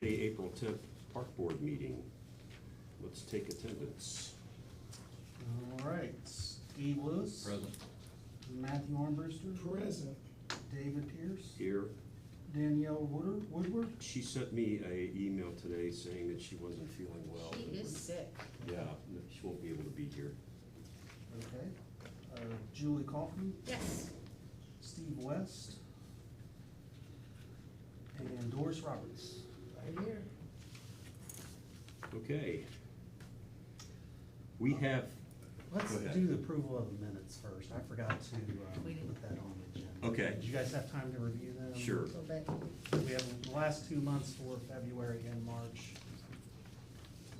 April 10th Park Board meeting. Let's take attendance. All right, Steve Lewis. Present. Matthew Armbruster. Present. David Pierce. Here, Danielle Woodward. she sent me a email today saying that she wasn't feeling well. She is sick. Yeah, no, she won't be able to be here. Okay. Julie Kaufman. Yes. Steve West. And Doris Roberts. Right here. Okay. We have, Let's Go ahead. do the approval of the minutes first. I forgot to We didn't. put that on the agenda. Okay. Did you guys have time to review them? Sure. A little bit. We have the last 2 months for February and March.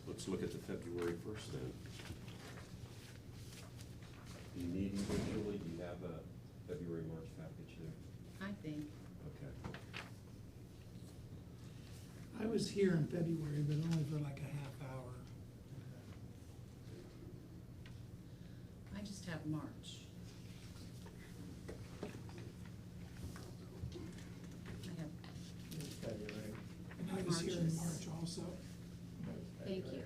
let's look at the February first then. Do you need individually, do you have a February, March package there? I think. Okay. I was here in February, but only for like a half hour. I just have March. I have, February. And I was here in March. March also. thank you.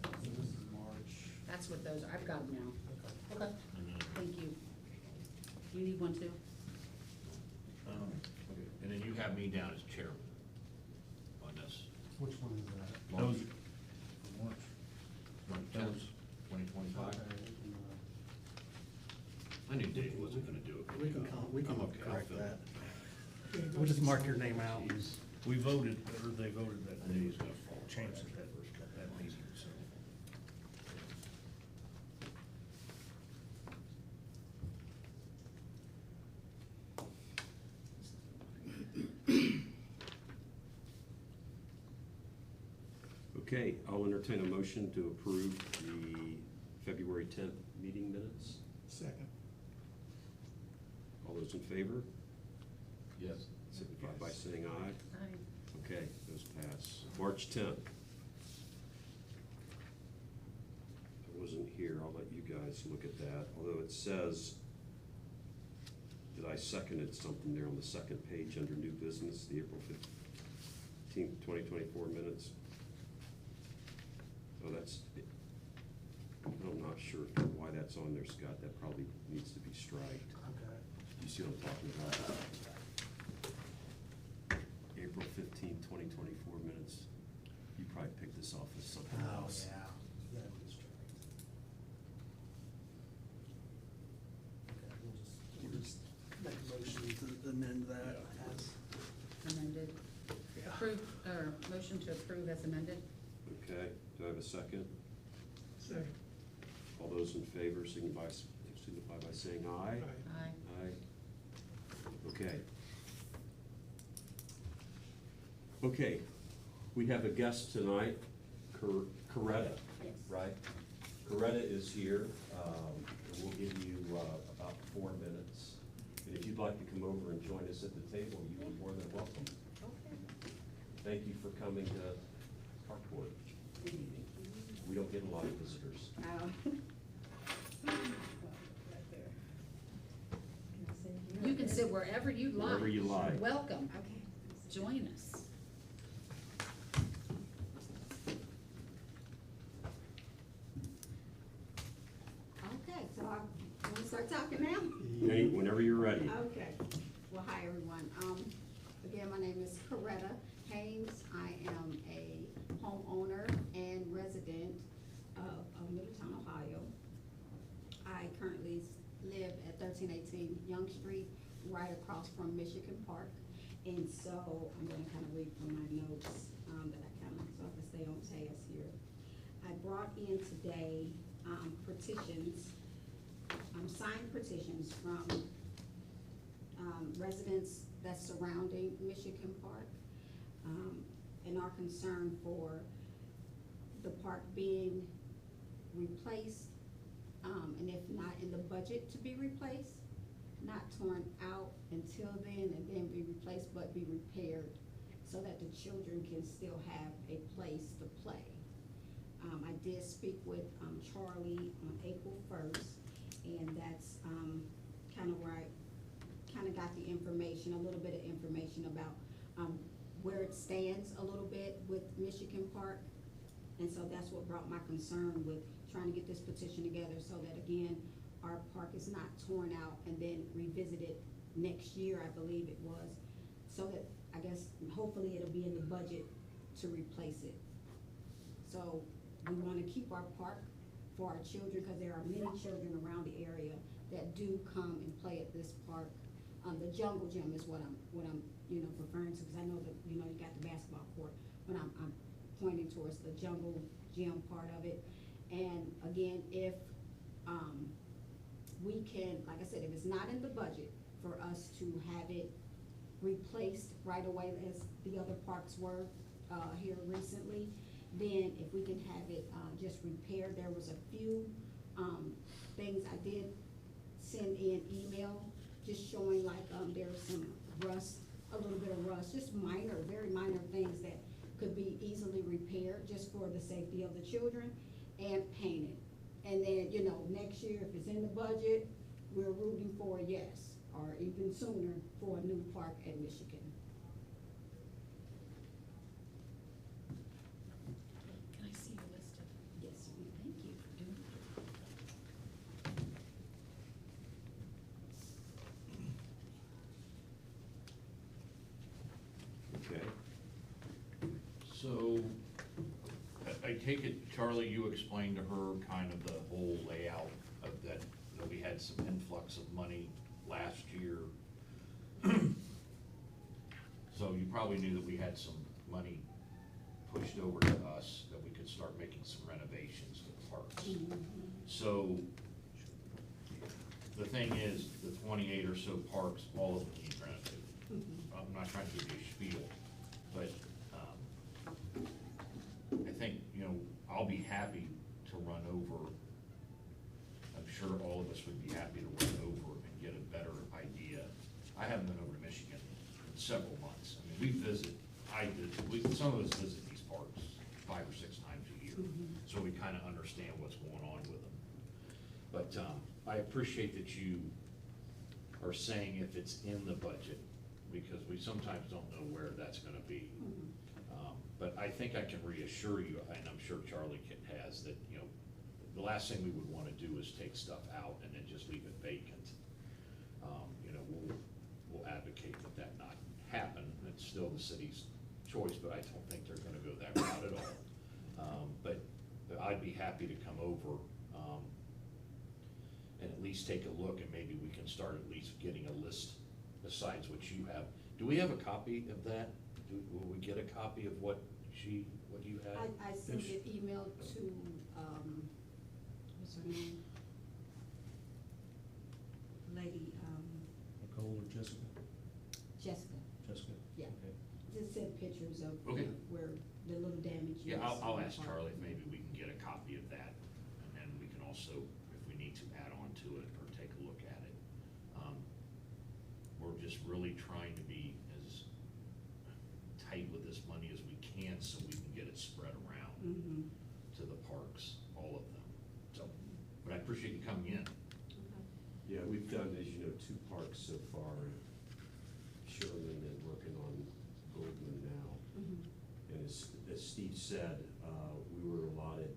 So this is March. That's what those, I've got them now. Okay. Mm-hmm. Thank you. You need one too? Okay. And then you have me down as chairman on this. Which one is that? March. March. March 10th, 2025. Okay, we can, I knew Dave wasn't gonna do it. We can I'm okay, I'll correct fill that. it. We'll just mark your name out. We voted, or they voted that day, it's gonna fall, change it that meeting, so. Okay, I'll entertain a motion to approve the February 10th meeting minutes. Second. All those in favor? Yes. Signify by saying aye. I, Okay, those pass. March 10th. I wasn't here, I'll let you guys look at that, although it says that I seconded something there on the second page under new business, the April 15th, 2024 minutes. Oh, that's, I'm not sure why that's on there, Scott, that probably needs to be striked. Okay. You see what I'm talking about? April 15th, 2024 minutes. You probably picked this off as something Oh, else. yeah. That is right. Okay, we'll just make a motion to amend that as. amended. Approve, or motion to approve as amended? Okay, do I have a second? Second. All those in favor signify by saying aye. Aye. Aye. Aye. Okay. Okay, we have a guest tonight, Coretta, Yes. right? Coretta is here, and we'll give you about 4 minutes. And if you'd like to come over and join us at the table, you are more than welcome. Okay. Thank you for coming to Park Board meeting. We don't get a lot of visitors. You can sit wherever you like. Wherever you like. Welcome. Okay. Join us. Okay, so I want to start talking now? Whenever you're ready. Okay. Well, hi, everyone. Again, my name is Coretta Haynes. I am a homeowner and resident of Middletown, Ohio. I currently live at 1318 Young Street, right across from Michigan Park. And so I'm gonna kind of read from my notes that I kind of, so I can stay on task here. I brought in today petitions, signed petitions from residents that's surrounding Michigan Park, and are concerned for the park being replaced, and if not in the budget to be replaced, not torn out until then and then be replaced, but be repaired so that the children can still have a place to play. I did speak with Charlie on April 1st, and that's kind of where I kind of got the information, a little bit of information about it stands a little bit with Michigan Park. And so that's what brought my concern with trying to get this petition together, so that again, our park is not torn out and then revisited next year, I believe it was. So that, I guess, hopefully it'll be in the budget to replace it. So we wanna keep our park for our children, cause there are many children around the area that do come and play at this park. The jungle gym is what I'm, referring to, cause I know that, you got the basketball court, but I'm pointing towards the jungle gym part of it. And again, if, we can, like I said, if it's not in the budget for us to have it replaced right away as the other parks were, here recently, then if we can have it, just repaired. There was a few, things I did send in email, just showing like, there's some rust, a little bit of rust, just minor, very minor things that could be easily repaired just for the safety of the children, and painted. And then, next year, if it's in the budget, we're rooting for a yes, or even sooner for a new park at Michigan. Can I see your list of? Yes, Thank you for doing that. Okay. So, I take it, Charlie, you explained to her kind of the whole layout of that we had some influx of money last year. So you probably knew that we had some money pushed over to us, that we could start making some renovations to the parks. So, the thing is, the 28 or so parks, all of them need renovated. I'm not trying to give you a spiel, but, I think, I'll be happy to run over. I'm sure all of us would be happy to run over and get a better idea. I haven't been over to Michigan in several months. I mean, some of us visit these parks 5 or 6 times a year, so we kind of understand what's going on with them. But, I appreciate that you are saying if it's in the budget, because we sometimes don't know where that's gonna be. But I think I can reassure you, and I'm sure Charlie has, that, the last thing we would wanna do is take stuff out and then just leave it vacant. We'll advocate that not happen. It's still the city's choice, but I don't think they're gonna go that route at all. But I'd be happy to come over, and at least take a look, and maybe we can start at least getting a list besides what you have. Do we have a copy of that? Will we get a copy of what you had? I sent an email to, what's her name? Lady, Nicole or Jessica? Jessica, Jessica? yeah. Okay. Just sent pictures of Okay. where the little damage is. Yeah, I'll on the ask park. Charlie if maybe we can get a copy of that, and then we can also, if we need to, add on to it or take a look at it. We're just really trying to be as tight with this money as we can, so we can get it spread around to the parks, all of them. So, but I appreciate you coming in. Okay. Yeah, we've done, as you know, 2 parks so far, Sherman and working on Goldman now. And as Steve said, we were allotted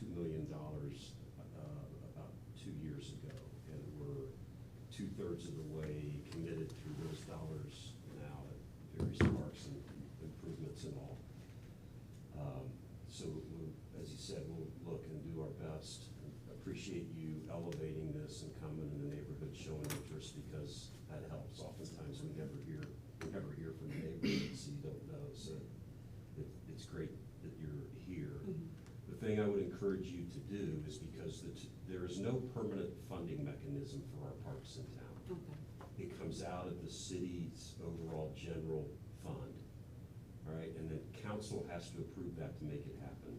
$2 million about 2 years ago, and we're 2/3 of the way committed through those dollars now at various parks and improvements and all. So as he said, we'll look and do our best. Appreciate you elevating this and coming in the neighborhood, showing interest, because that helps. Oftentimes we never hear from the neighborhood, so you don't know. So it's great that you're here. The thing I would encourage you to do is, because there is no permanent funding mechanism for our parks in town. Okay. It comes out of the city's overall general fund, all right? And the council has to approve that to make it happen.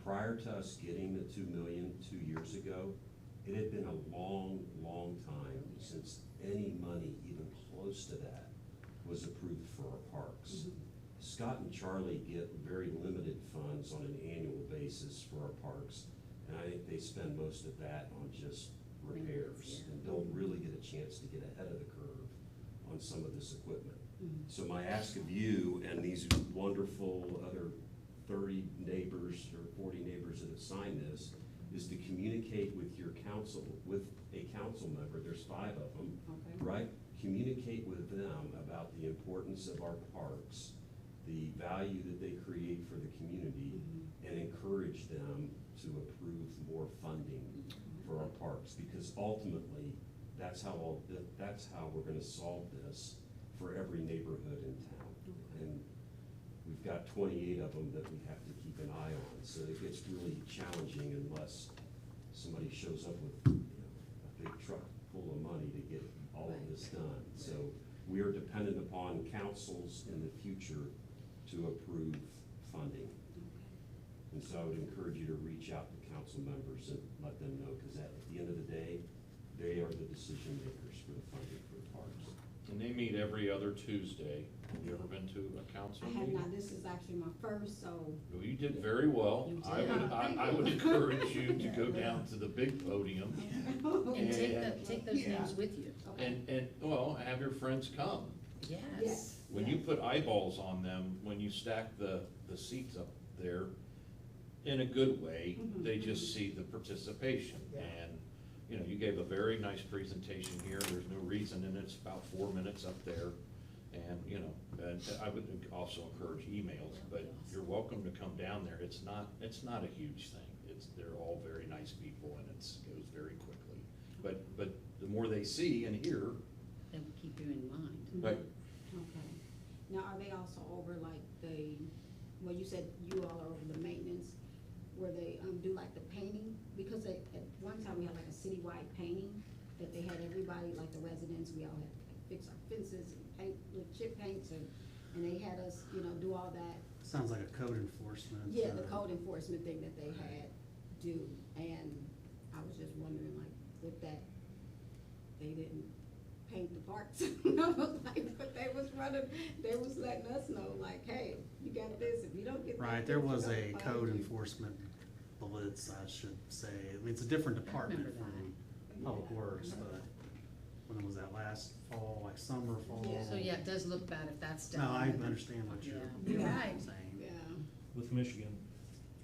Prior to us getting the $2 million 2 years ago, it had been a long, long time since any money even close to that was approved for our parks. Scott and Charlie get very limited funds on an annual basis for our parks, and I think they spend most of that on just repairs and don't really get a chance to get ahead of the curve on some of this equipment. So my ask of you and these wonderful other 30 neighbors or 40 neighbors that have signed this is to communicate with your council, with a council member, there's 5 of them, Okay. right? Communicate with them about the importance of our parks, the value that they create for the community, and encourage them to approve more funding for our parks, because ultimately, that's how we're gonna solve this for every neighborhood in town. And we've got 28 of them that we have to keep an eye on, so it gets really challenging unless somebody shows up with, a big truck full of money to get all of this done. So we are dependent upon councils in the future to approve funding. And so I would encourage you to reach out to council members and let them know, because at the end of the day, they are the decision makers for the funding for the parks. And they meet every other Tuesday. Have you ever been to a council I have meeting? not, this is actually my first, so. Well, you did very well. You I did. would, I would encourage you to go down to the big podium And And- take those Yeah. names with you. Okay. and, well, have your friends come. Yes. When you put eyeballs on them, when you stack the seats up there, in a good way, they just see the participation. And, you gave a very nice presentation here, there's no reason, and it's about 4 minutes up there. And, and I would also encourage emails, but you're welcome to come down there. It's not a huge thing. They're all very nice people, and it goes very quickly. But the more they see and hear, They will keep you in mind. right, Okay. Now, are they also over like well, you said you all are over the maintenance, where they, do like the painting? Because at one time we had like a citywide painting that they had everybody, like the residents, we all had to like fix our fences and paint with chip paints and they had us, do all that. Sounds like a code enforcement. Yeah, the code enforcement thing that they had do, and I was just wondering, like, with that, they didn't paint the parks. I was like, but they was letting us know, like, hey, you got this, if you don't get that. Right, there fixed, was we're a gonna fine code you. enforcement blitz, I should say. I mean, it's a different department remember from Public Works, but when was that, last fall, like summer, fall? Yeah. So, yeah, it does look bad if that's done. No, I understand what you're Yeah. Right. saying. Yeah, With Michigan,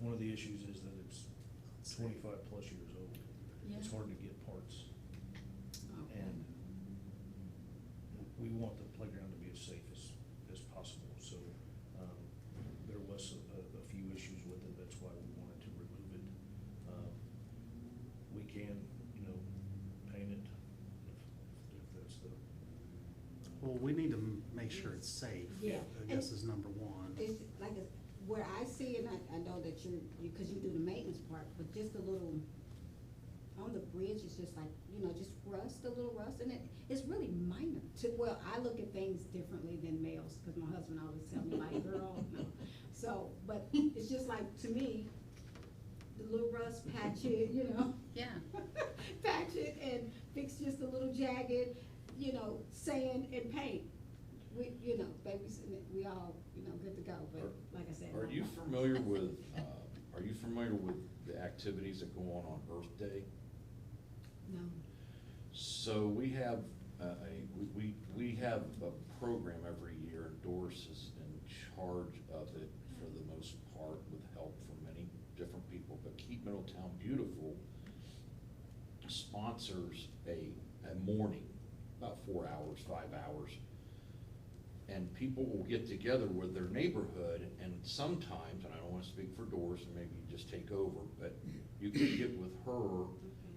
one of the issues is that it's 25 plus years old. Yeah. It's hard to get parts. okay. And we want the playground to be as safe as possible, so, there was a few issues with it, that's why we wanted to remove it. We can, paint it if that's the. Well, we need to make sure it's safe. Yeah. I guess is number one. It's like, where I see, and I know that cause you do the maintenance part, but just a little, on the bridge, it's just like, just rust, a little rust, and it's really minor well, I look at things differently than males, cause my husband always tell me, like, girl, no. So, but it's just like, to me, the little rust, patch it, Yeah. patch it and fix just a little jagged, sand and paint. We, babies, we all, good to go, but like I said. are you familiar with, the activities that go on Earth Day? No. So we have, we have a program every year, and Doris is in charge of it for the most part with help from many different people, but Keep Middletown Beautiful sponsors a morning, about 4 hours, 5 hours. And people will get together with their neighborhood, and sometimes, and I don't wanna speak for Doris, and maybe you just take over, but you can get with her,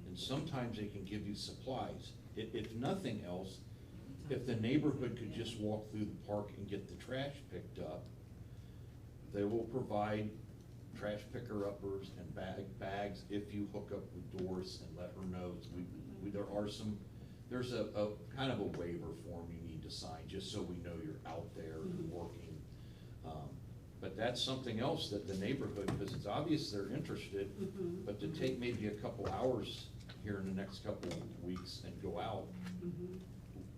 and sometimes they can give you supplies. If nothing else, if the neighborhood could just walk through the park and get the trash picked up, they will provide trash picker-uppers and bags if you hook up with Doris and let her know. There's a kind of a waiver form you need to sign, just so we know you're out there and working. But that's something else that the neighborhood, because it's obvious they're interested, but to take maybe a couple hours here in the next couple of weeks and go out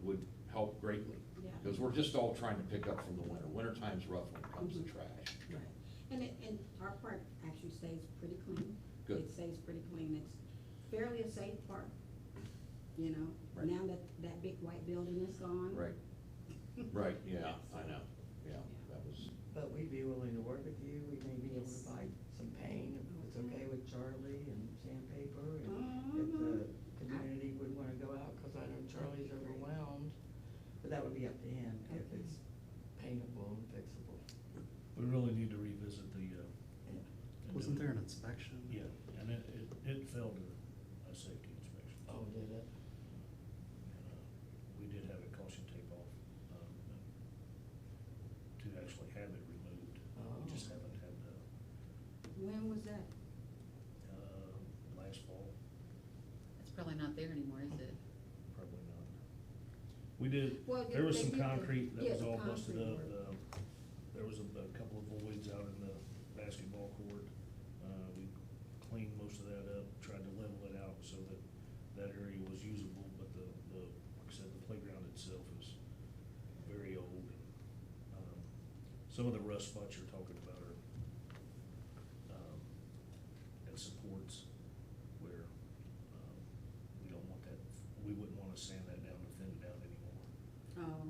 would help greatly. Yeah. Because we're just all trying to pick up from the winter. Wintertime's rough when it comes to trash. Right. And our park actually stays pretty clean. Good. It stays pretty clean. It's fairly a safe park, Right. Now that big white building is gone. Right. Right, yeah, I know, yeah, that was, But we'd be willing to work with you, we may be able to buy some paint, if it's okay with Charlie, and sandpaper, and if the community would wanna go out, cause I know Charlie's overwhelmed, but that would be up to him, if it's paintable and fixable. We really need to revisit the, Yeah. Wasn't there an inspection? Yeah, and it failed a safety inspection. Oh, did it? We did have it caution tape off, to actually have it removed. We just Oh. haven't had the, When was that? last fall, It's probably not there anymore, is it? probably not. We did, Well, there was they some did the- concrete that yeah, was the all busted concrete up, work. there was a couple of voids out in the basketball court. We cleaned most of that up, tried to level it out so that that area was usable, but like I said, the playground itself is very old. Some of the rust spots you're talking about are, at supports where, we don't want that, we wouldn't wanna sand that down to thin it down anymore, Oh,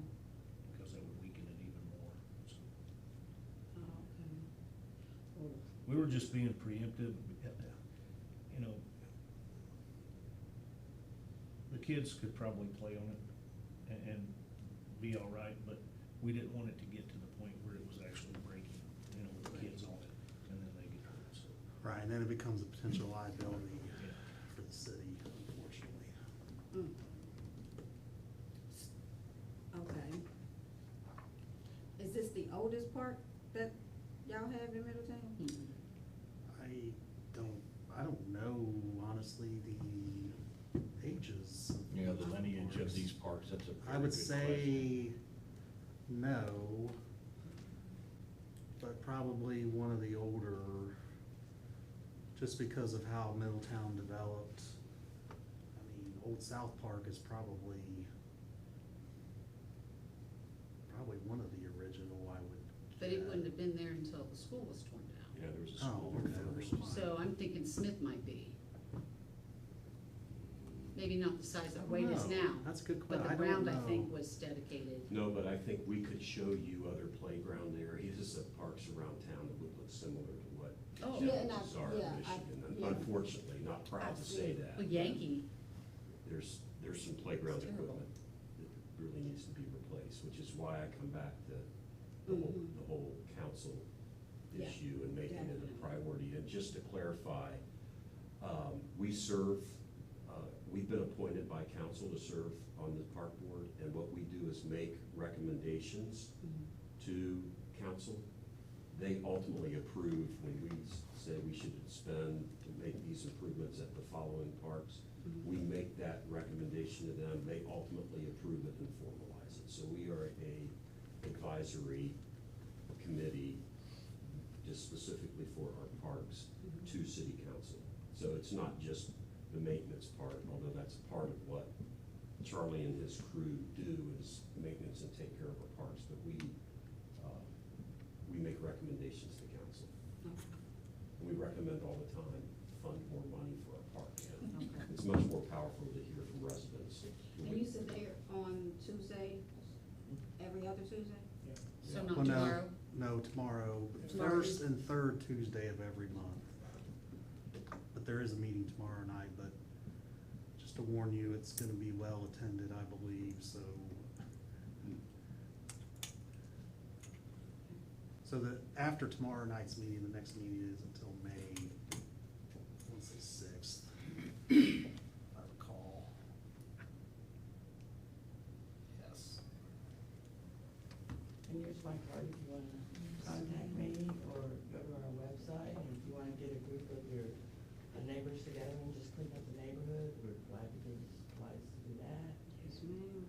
because that would weaken it even more, so. okay. Oh, We were just being preemptive, you know. The kids could probably play on it and be all right, but we didn't want it to get to the point where it was actually breaking, you know, with the kids on it, and then they get hurt, so. Right, and then it becomes a potential liability Yeah. for the city, unfortunately. mm. Okay. Is this the oldest park that y'all have in Middletown? Mhm. I don't know, honestly, the ages. of You know, the each lineage of parks. these parks, that's a I very would good say no, but probably one of the older, just because of how Middletown developed. I mean, Old South Park is probably one of the original, I would. But it guess. wouldn't have been there until the school was torn down. Yeah, there was a Oh, school there okay. first. So I'm thinking Smith might be. Maybe not the size I of don't way it is know. now. That's a good But question. the I don't ground, I think, know. was dedicated. No, but I think we could show you other playground areas of parks around town that would look similar to what Oh. Yeah, and challenges I- are yeah, in Michigan. And yeah. unfortunately, not proud to say I've that. Well, but Yankee, There's some playground It's terrible. equipment that really needs to be replaced, which is why I come back to the whole council Yeah, issue and making it a definitely. priority. And just to clarify, we serve, we've been appointed by council to serve on the park board, and what we do is make recommendations to council. They ultimately approve when we say we should spend to make these improvements at the following parks. We make that recommendation to them, they ultimately approve it and formalize it. So we are a advisory committee just specifically for our parks to city council. So it's not just the maintenance part, although that's part of what Charlie and his crew do is maintenance and take care of our parks, but we make recommendations to council. And we recommend all the time, fund more money for our park. And Okay. it's much more powerful to hear from residents. And you said they're on Tuesday, every other Tuesday? so Yeah. not Well, no, tomorrow. No, tomorrow, Tomorrow first is- and third Tuesday of every month. But there is a meeting tomorrow night, but just to warn you, it's gonna be well attended, I believe, so. So the, after tomorrow night's meeting, the next meeting is until May, I wanna say sixth, if I recall. Yes. And here's my card if you wanna contact me or go to our website, and if you wanna get a group of your neighbors together and just clean up the neighborhood, we're glad to give you supplies to do that. Yes, ma'am.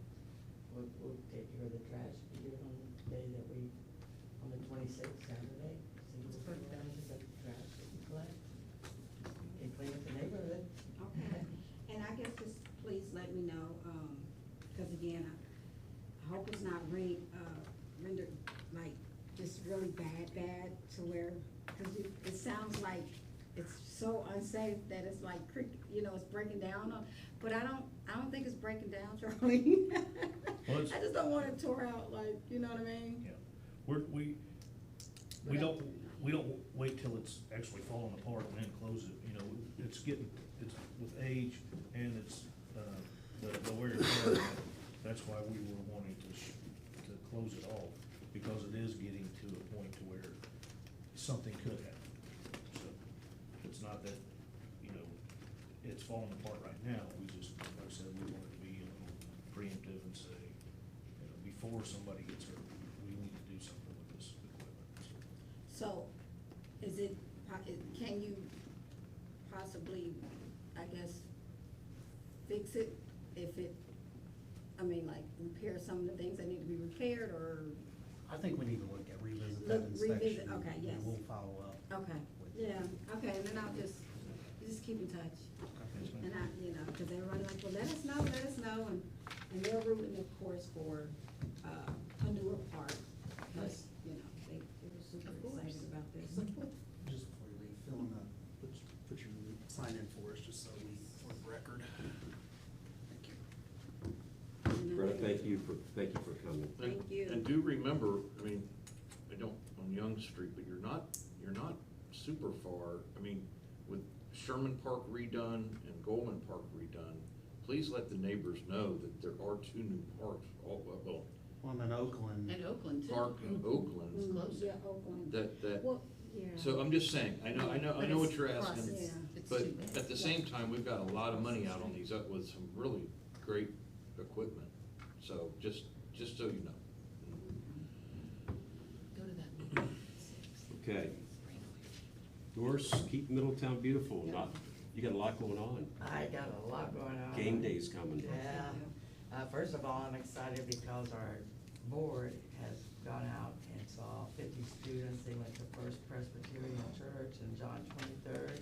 We'll take care of the trash, we do it on the day that we, on the 26th, Saturday. So That's we'll perfect. go around and pick up the trash that we collect and clean up the neighborhood. Okay, and I guess just please let me know, cause again, I hope it's not rendered like just really bad to where, cause it sounds like it's so unsafe that it's like it's breaking down, but I don't think it's breaking down, Charlie. Well, it's- I just don't want it tore out, like, you know what I mean? Yeah, we don't wait till it's actually falling apart and then close it, you know, it's with age and it's, the wear and tear. That's why we were wanting to close it off, because it is getting to a point to where something could happen. So, it's not that, you know, it's falling apart right now, we just, like I said, we wanted to be a little preemptive and say, you know, before somebody gets hurt, we need to do something with this equipment. So, is it, can you possibly, I guess, fix it if it, I mean, like, repair some of the things that need to be repaired, or, I think we need to revisit that Revisit, inspection. okay, yes. And we'll follow up. okay, yeah, okay, and then I'll just keep in touch. Yes, ma'am. And I, you know, cause everybody like, well, let us know, and they're rooting, of course, for, a newer part, cause, you know, they were super Of course. excited about this. Just before you leave, fill in the, put your sign in for us, just so for the record. Thank you. Greta, thank you for coming. Thank you. And do remember, I mean, I don't, on Young Street, but you're not super far. I mean, with Sherman Park redone and Goldman Park redone, please let the neighbors know that there are two new parks, well, Well, in Oakland, And Oakland too. Park in Oakland, It's closer. Yeah, Oakland. that, Well, yeah. so I'm just saying, I know But what it's you're plus, asking. Yeah. it's But too bad. at the same time, we've got a lot of money out on these, with some really great equipment. So just so you know. Go to that meeting. Okay. Doris, keep Middletown beautiful, you got a lot going on. I got a lot going on. Game day's coming. Yeah. First of all, I'm excited because our board has gone out and saw 50 students. They went to First Presbyterian Church in John 23rd.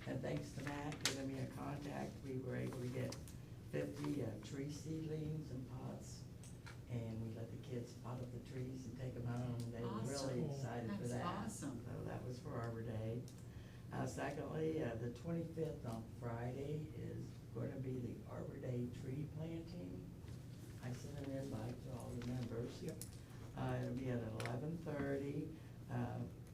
And thanks to Matt giving me a contact, we were able to get 50 tree seedlings and pots. And we let the kids pot up the trees and take them home. They were really Awesome. excited for that. That's awesome. So that was for Arbor Day. Secondly, the 25th on Friday is going to be the Arbor Day tree planting. I sent an invite to all the members. Yep. It'll be at 11:30.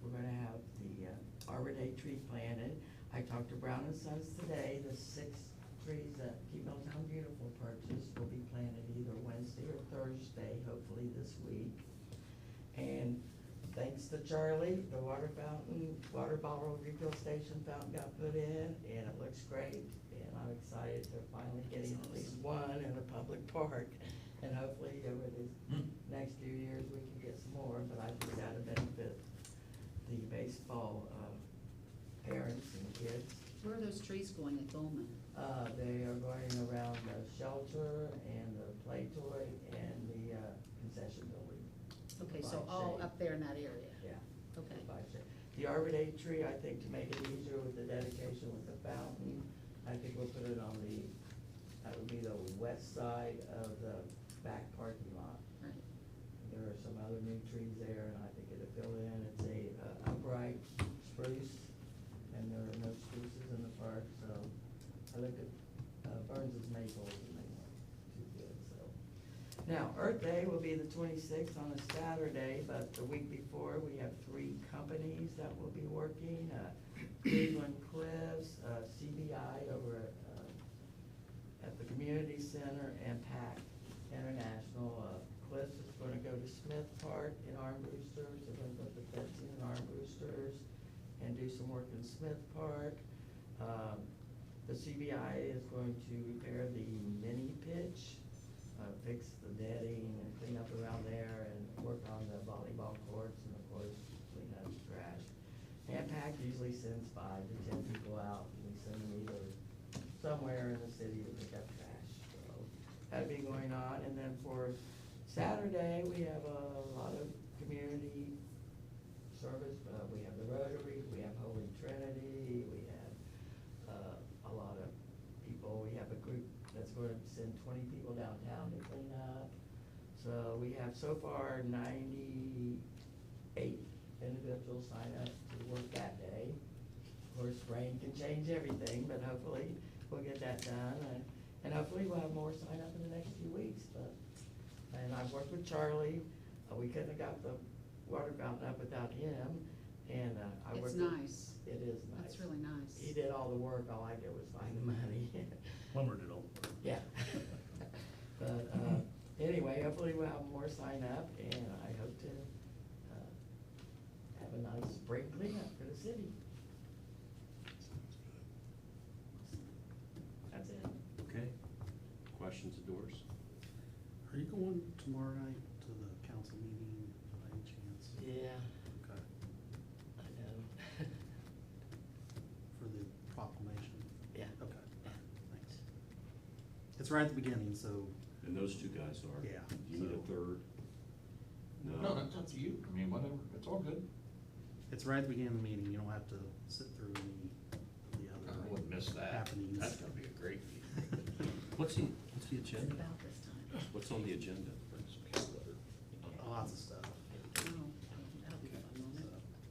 We're gonna have the Arbor Day tree planted. I talked to Brown and Sons today. The 6 trees that Keep Middletown Beautiful purchased will be planted either Wednesday or Thursday, hopefully this week. And thanks to Charlie, the water bottle refill station fountain got put in, and it looks great. And I'm excited to finally getting at least one in a public park. And hopefully over the next few years, we can get some more, but I think that'll benefit the baseball parents and kids. Where are those trees going at Goldman? They are going around the shelter and the play toy and the concession building. Okay, By so all shade. up there in that area? Yeah. Okay. By shade. The Arbor Day tree, I think to make it easier with the dedication with the fountain, I think we'll put it on that would be the west side of the back parking lot. Right. There are some other new trees there, and I think it'll fill in. It's a upright spruce, and there are no spruces in the park, so I looked at Burns's maples, and they weren't too good, so. Now, Earth Day will be the 26th on a Saturday, but the week before, we have 3 companies that will be working. Cleveland Cliffs, CBI over at the Community Center, and PAC International. Cliffs is gonna go to Smith Park in Armbruster's. They're gonna put the fencing in Armbruster's and do some work in Smith Park. The CBI is going to repair the mini pitch, fix the netting and clean up around there and work on the volleyball courts and of course clean up the trash. And PAC usually sends 5 to 10 people out, and we send them either somewhere in the city to pick up trash. So that'll be going on. And then for Saturday, we have a lot of community service. We have the Rotary, we have Holy Trinity, we have a lot of people. We have a group that's going to send 20 people downtown to clean up. So we have so far 98 individuals sign up to work that day. Of course, rain can change everything, but hopefully we'll get that done. And hopefully we'll have more sign up in the next few weeks. But And I've worked with Charlie, we couldn't have got the water fountain up without him, and I It's worked. with- nice. It is nice. That's really nice. He did all the work, all I did was find the money. Plumber did all the work. Yeah. But, anyway, hopefully we'll have more sign up, and I hope to, have a nice spring cleanup for the city. That's it. Okay. Questions, Doris? Are you going tomorrow night to the council meeting by any chance? Yeah, Okay. I know. For the proclamation? Yeah. Okay, thanks. It's right at the beginning, so, And those two guys are? Yeah. You need a So- third? No, that's up to you. I mean, whatever, it's all good. it's right at the beginning of the meeting, you don't have to sit through any of the I other wouldn't miss that. happenings. That's gonna be a great meeting. What's the It's agenda? about this time. What's on the agenda? Lots of stuff. Oh, that'll be a fun moment.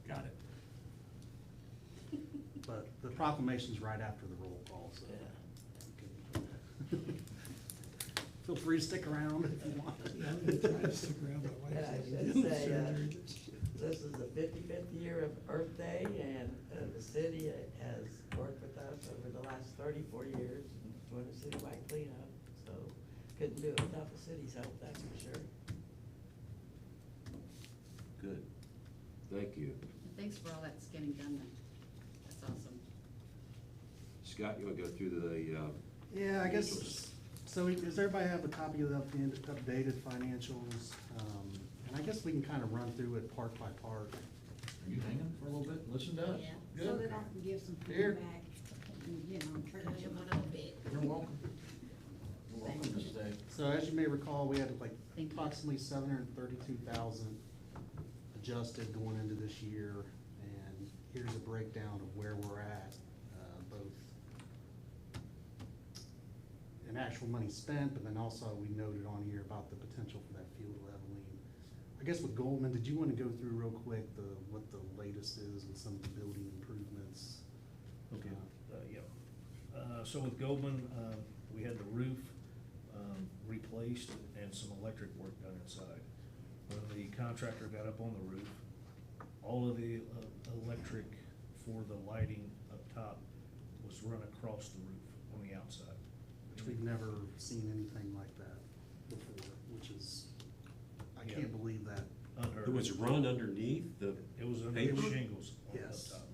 Got it. But the proclamation's right after the roll call, so. Yeah. Feel free to stick around if you want. Yeah, I'm gonna try to stick around, my wife And I said should you do say, surgery. this is the 55th year of Earth Day, and the city has worked with us over the last 34 years doing a citywide cleanup, so couldn't do it without the city's help, that's for sure. Good. Thank you. And thanks for all that's getting done then. That's awesome. Scott, you wanna go through the, Yeah, I guess, Financials. so does everybody have a copy of the updated financials? And I guess we can kind of run through it part by part. Are you hanging for a little bit? Listen to us. So Good. that I can give some Here. feedback, and, you know, encourage them a little bit. You're welcome. You're welcome to stay. So as you may recall, we had like Thank you. approximately 732,000 adjusted going into this year. And here's a breakdown of where we're at, both in actual money spent, but then also we noted on here about the potential for that field leveling. I guess with Goldman, did you want to go through real quick what the latest is with some of the building improvements? Okay, yeah. So with Goldman, we had the roof replaced and some electric work done inside. When the contractor got up on the roof, all of the electric for the lighting up top was run across the roof on the outside. Which we've never seen anything like that before, which is, I Yeah. can't believe that. Unheard it was of. run underneath the It was under paper? the shingles on up Yes. top.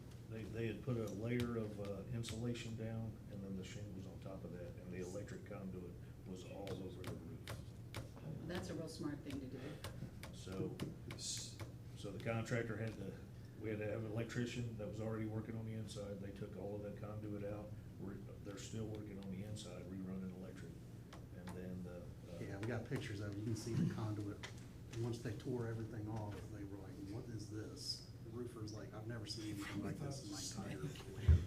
They had put a layer of insulation down and then the shingles on top of that, and the electric conduit was all over the roof. That's a real smart thing to do. So the contractor we had to have an electrician that was already working on the inside. They took all of that conduit out. They're still working on the inside, rerunning electric. And then Yeah, we got pictures of it, you can see the conduit. And once they tore everything off, they were like, what is this? The roofer's like, I've never seen anything like this in my entire career.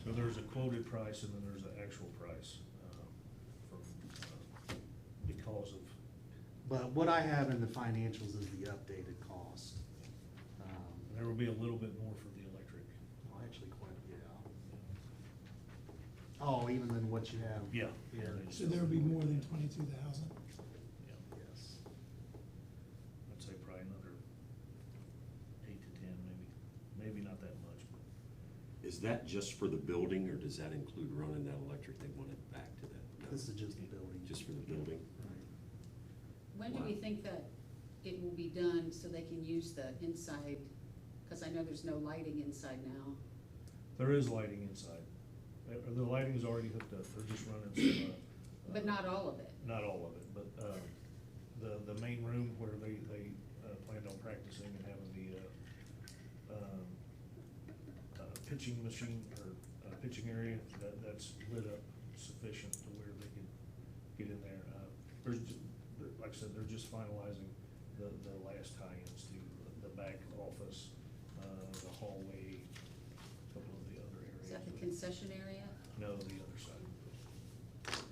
So there's a quoted price and then there's an actual price, because of, But what I have in the financials is the updated cost. and there will be a little bit more for the electric. Well, actually quite, yeah. Oh, even than what you have? Yeah. Here. So there will be more than 22,000. Yeah. Yes. I'd say probably another 8 to 10, maybe not that much. Is that just for the building, or does that include running that electric they wanted back to that? No, This is just the building. Just for the building? Right. When do we Wow. think that it will be done so they can use the inside? Because I know there's no lighting inside now. There is lighting inside. The lighting's already hooked up, they're just running some. But not all of it. Not all of it, but the main room where they planned on practicing and having the pitching machine or pitching area, that's lit up sufficient to where they can get in there. Like I said, they're just finalizing the last tie-ins to the back office, the hallway, a couple of the other areas. Is that the concession area? No, the other side.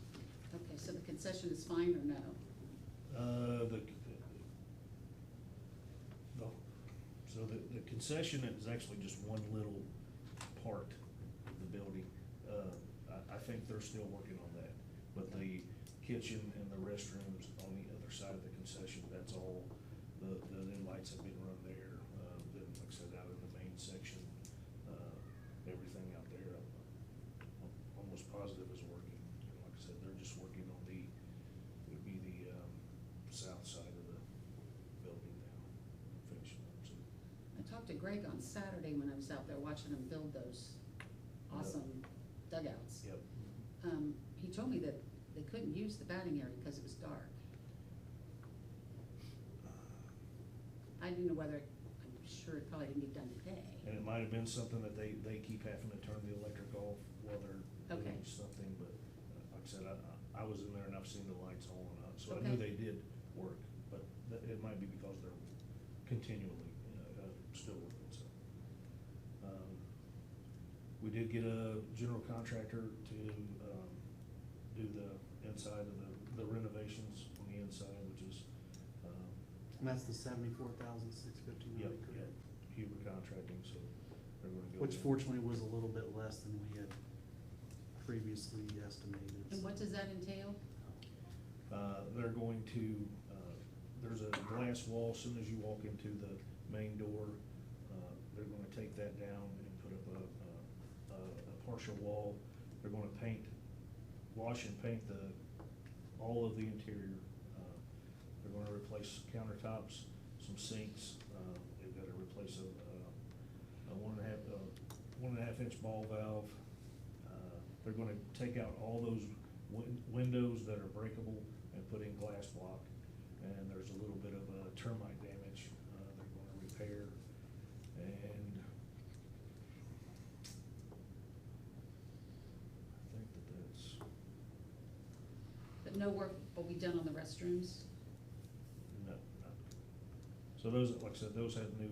Okay, so the concession is fine or no? The concession is actually just one little part of the building. I think they're still working on that, but the kitchen and the restrooms on the other side of the concession, that's all, the new lights have been run there. Then, like I said, out in the main section, everything out there, I'm almost positive is working. And like I said, they're just working on would be the, south side of the building now, finishing up, so. I talked to Greg on Saturday when I was out there watching him build those awesome dugouts. Yep. He told me that they couldn't use the batting area because it was dark. I didn't know whether, I'm sure it probably didn't get done today. And it might have been something that they keep having to turn the electric off while they're Okay. doing something, but like I said, I was in there and I've seen the lights on and up, so I knew Okay. they did work, but it might be because they're continually, still working, so. We did get a general contractor to, do the inside of the renovations on the inside, which is, And that's the 74,659, yep, correct? Huber Contracting, so they're gonna go. Which in. fortunately was a little bit less than we had previously estimated. And what does that entail? They're going to, there's a glass wall, as soon as you walk into the main door, they're gonna take that down and put up a partial wall. They're gonna wash and paint all of the interior. They're gonna replace countertops, some sinks, they've gotta replace a 1.5 inch ball valve. They're gonna take out all those windows that are breakable and put in glass block. And there's a little bit of termite damage, they're gonna repair. And I think that's, But no work will be done on the restrooms? no. So those, like I said, those had new,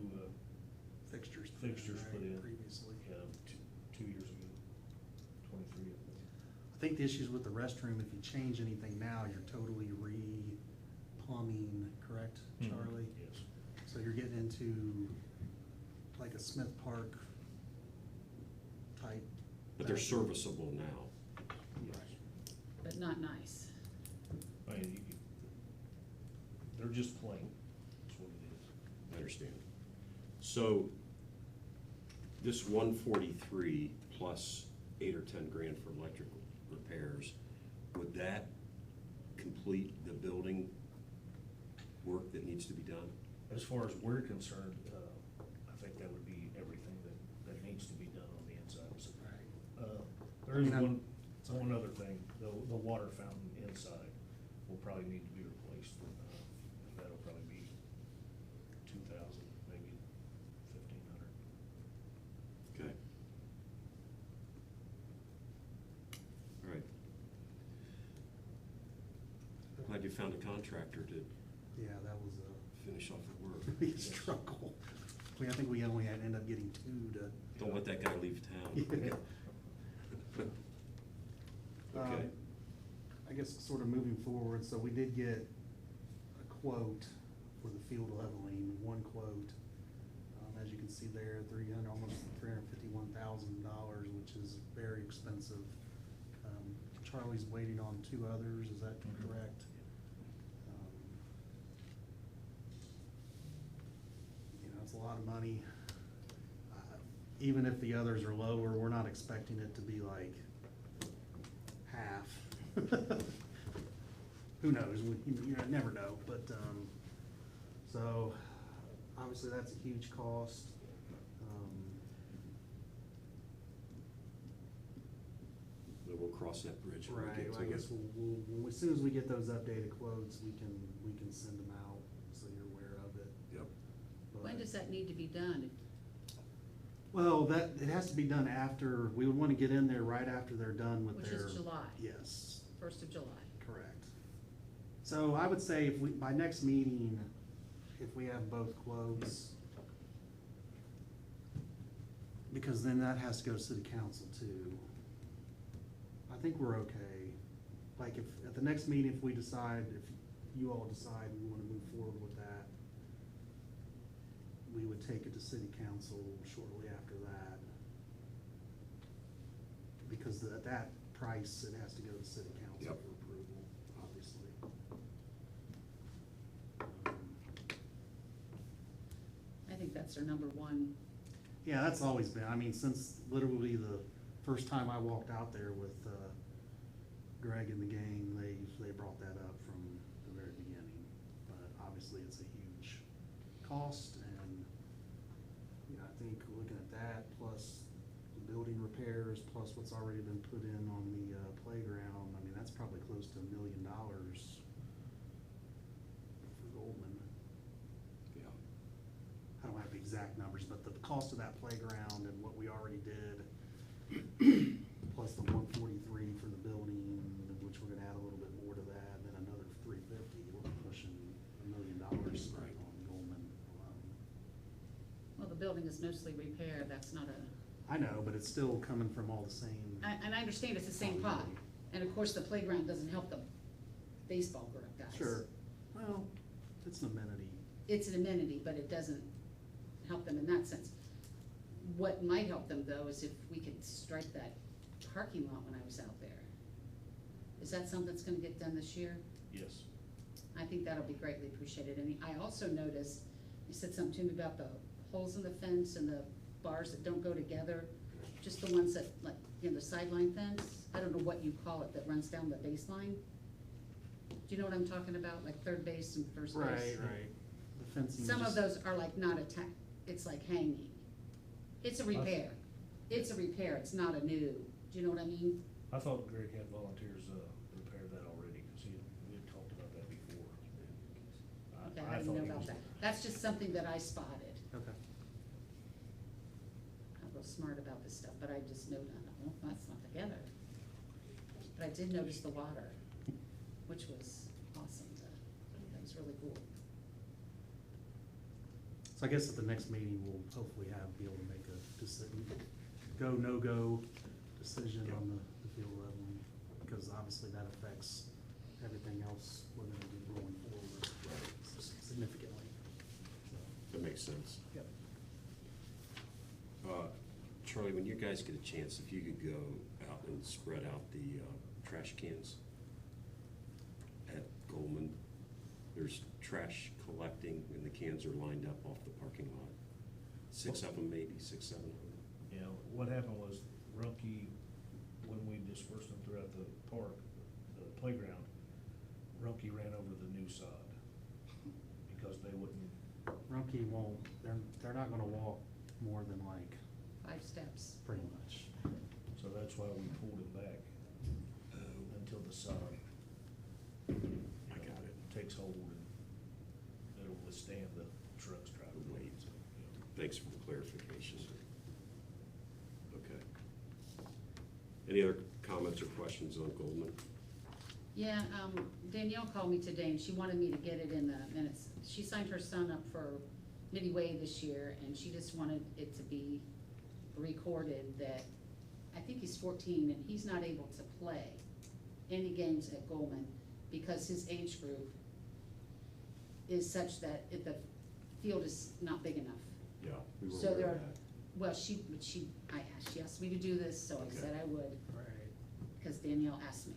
Fixtures. Fixtures put in. Previously. 2 years ago, 23. I think the issues with the restroom, if you change anything now, you're totally re-plumbing, correct, Mhm. Charlie? Yes. So you're getting into like a Smith Park type. But they're bathroom. serviceable now. Yes. But not nice. I mean, they're just plain, that's what it is. I understand. So this 143 plus 8 or 10 grand for electrical repairs, would that complete the building work that needs to be done? As far as we're concerned, I think that would be everything that needs to be done on the inside. So, there is I mean, one other thing, the water fountain inside will probably need to be replaced. And that'll probably be 2,000, maybe 1,500. Okay. All right. Glad you found a contractor to Yeah, that was finish off the work. a big struggle. I think we only ended up getting 2 to. Don't let that guy leave town. Yeah. Okay. I guess sort of moving forward, so we did get a quote for the field leveling, one quote. As you can see there, almost $351,000, which is very expensive. Charlie's waiting on 2 others, is that Mhm. correct? It's a lot of money. Even if the others are lower, we're not expecting it to be like half. Who knows, you never know, but, so, obviously that's a huge cost. But we'll cross that bridge when we Right, get to I it. guess as soon as we get those updated quotes, we can send them out, so you're aware of it. Yep. When But- does that need to be done? Well, it has to be done after, we would wanna get in there right after they're done with Which their. is July. Yes, 1st of July. correct. So I would say if by next meeting, if we have both quotes, because then that has to go to city council too. I think we're okay. Like if, at the next meeting, if we decide, if you all decide we wanna move forward with that, we would take it to city council shortly after that. Because at that price, it has to go to city council Yep. for approval, obviously. that's our number one. Yeah, that's always been, I mean, since literally the first time I walked out there with, Greg and the gang, they brought that up from the very beginning. But obviously, it's a huge cost, and, you know, I think looking at that, plus the building repairs, plus what's already been put in on the, playground, I mean, that's probably close to $1 million for Goldman. Yeah. I don't have the exact numbers, but the cost of that playground and what we already did, plus the 143 for the building, which we're gonna add a little bit more to that, then another 350, we're pushing $1 million on Goldman alone. Well, the building is mostly repaired, that's not a, I know, but it's still coming from all the same. and I understand it's the same pot. And of course, the playground doesn't help the baseball guys. Sure, well, it's an amenity. It's an amenity, but it doesn't help them in that sense. What might help them, though, is if we could stripe that parking lot when I was out there. Is that something that's gonna get done this year? Yes. I think that'll be greatly appreciated. And I also noticed, you said something to me about the holes in the fence and the bars that don't go together, just the ones that, like, you know, the sideline fence? I don't know what you call it, that runs down the baseline. Do you know what I'm talking about, like third base and first base? Right. The fencing. Some of just- those are like not it's like hanging. It's a repair. It's a repair, it's not a new, do you know what I mean? I thought Greg had volunteers, repair that already, cause we had talked about that before. Okay, I didn't know about that. That's just something that I spotted. Okay. I'm real smart about this stuff, but I just know, oh, that's not together. But I did notice the water, which was awesome. That was really cool. So I guess at the next meeting, we'll hopefully be able to make a decision, go, no-go decision on the field leveling, because obviously that affects everything else we're gonna do going forward significantly. That makes sense. Yep. Charlie, when you guys get a chance, if you could go out and spread out the trash cans at Goldman. There's trash collecting and the cans are lined up off the parking lot. 6 of them, maybe 6, 7 of them. Yeah, what happened was Rumpke, when we dispersed them throughout the park, the playground, Rumpke ran over the new sod because they wouldn't. Rumpke won't, they're not gonna walk more than like, 5 steps. pretty much. So that's why we pulled it back until the sod. I got it. Takes hold and it'll withstand the trucks driving. The weight. Thanks for the clarification. Okay. Any other comments or questions on Goldman? Yeah, Danielle called me today and she wanted me to get it in the minutes. She signed her son up for Midway this year and she just wanted it to be recorded that, I think he's 14 and he's not able to play any games at Goldman because his age group is such that the field is not big enough. Yeah, we were So aware there of are, that. well, she asked me to do this, so I Okay. said I would, Right. because Danielle asked me.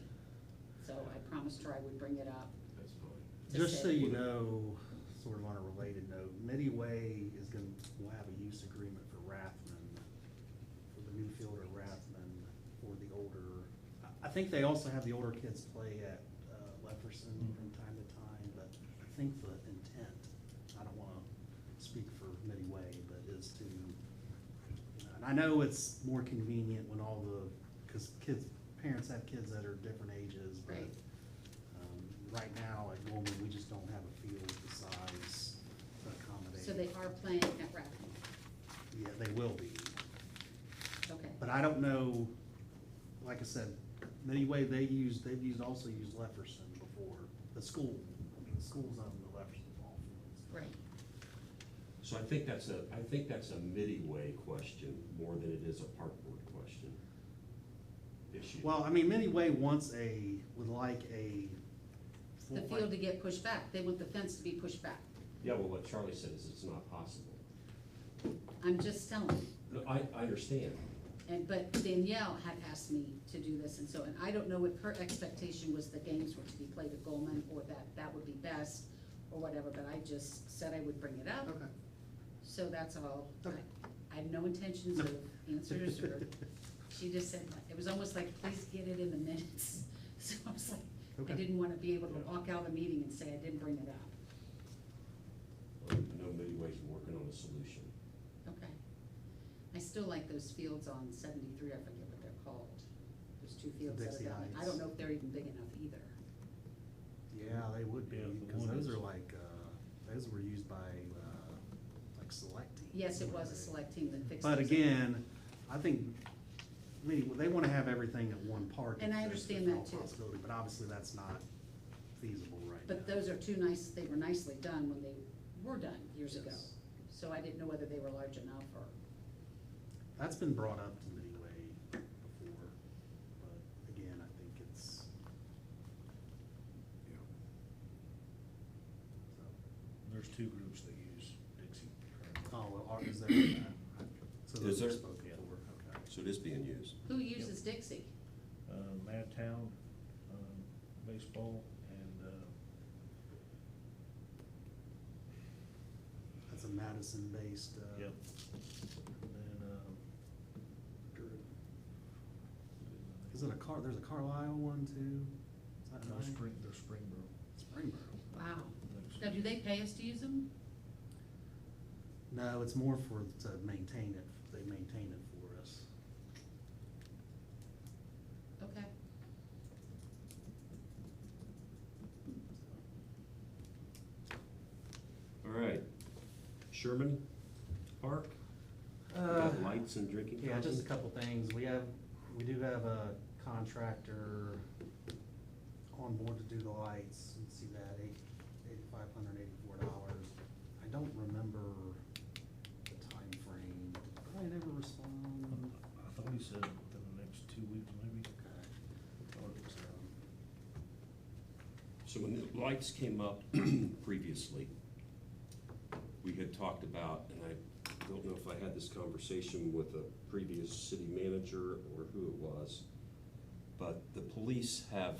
So I promised her I would bring it up. That's fine. to Just so say- you know, sort of on a related note, Midway will have a use agreement for Rathman, for the new fielder Rathman, for the older, I think they also have the older kids play at Lefferson from time to time, but I think the intent, I don't wanna speak for Midway, but is to, and I know it's more convenient when cause parents have kids that are different ages, but Right. right now at Goldman, we just don't have a field the size to accommodate. So they are playing at Rathman. Yeah, they will be, Okay. but I don't know, like I said, Midway, they've also used Lefferson before, the school, the school's on the Lefferson ball fields. Right. So I think that's a Midway question more than it is a park board question. Issue. Well, I mean, Midway would like a. The field to get pushed back. They want the fence to be pushed back. Yeah, well, what Charlie said is it's not possible. I'm just telling you. No, I understand. But Danielle had asked me to do this, and I don't know if her expectation was the games were to be played at Goldman, or that would be best, or whatever, but I just said I would bring it up. Okay. So that's all. Okay. I had no intentions of answers or, she just said, it was almost like, please get it in the minutes. So I was like, I Okay. didn't wanna be able to walk out of the meeting and say I didn't bring it up. Well, I know Midway's working on a solution. Okay. I still like those fields on 73, I forget what they're called. Those two fields that Dixie are down there. I Heights. don't know if they're even big enough either. Yeah, they would be, Yeah, the because one those is- are like, those were used by, like select teams. Yes, it was a select team that fixed it. But again, I think, I mean, they wanna have everything at one park. And I if there's understand no that too. possibility, but obviously that's not feasible right now. But those are two nice, they were nicely done when they were done years ago. Yes. So I didn't know whether they were large enough or, That's been brought up to Midway before, but again, I think it's, Yeah. so. There's two groups that use Dixie currently. Oh, well, is there, so Is those are there? spoken Yeah. for, okay. So it is being used. who uses Dixie? Middletown, baseball, and, That's a Madison-based, yep. And then, Is it there's a Carlisle one too? Is that no, right? there's Springboro. Springboro. Wow. Now, do they pay us to use them? No, it's more to maintain it, they maintain it for us. Okay. All right. Sherman Park? We got lights and drinking Yeah, fountain? just a couple things. We do have a contractor on board to do the lights. You can see that, $8,584. I don't remember the time frame. Did I never respond? I thought he said within the next 2 weeks, maybe. Okay. Thought it was, So when the lights came up previously, we had talked about, and I don't know if I had this conversation with a previous city manager or who it was, but the police have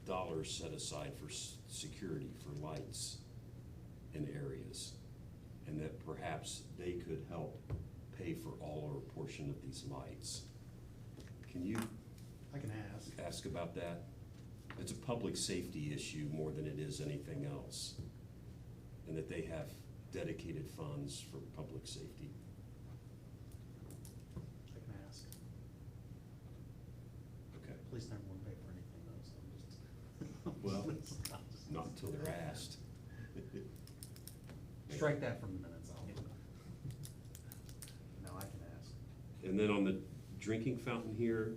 dollars set aside for security, for lights in areas, and that perhaps they could help pay for all or a portion of these lights. Can you I can ask. ask about that? It's a public safety issue more than it is anything else. And that they have dedicated funds for public safety. I can ask. Okay. Police never want to pay for anything though, so I'm just. Well, not until they're asked. Strike that from the minutes, No, I can ask. And then on the drinking fountain here,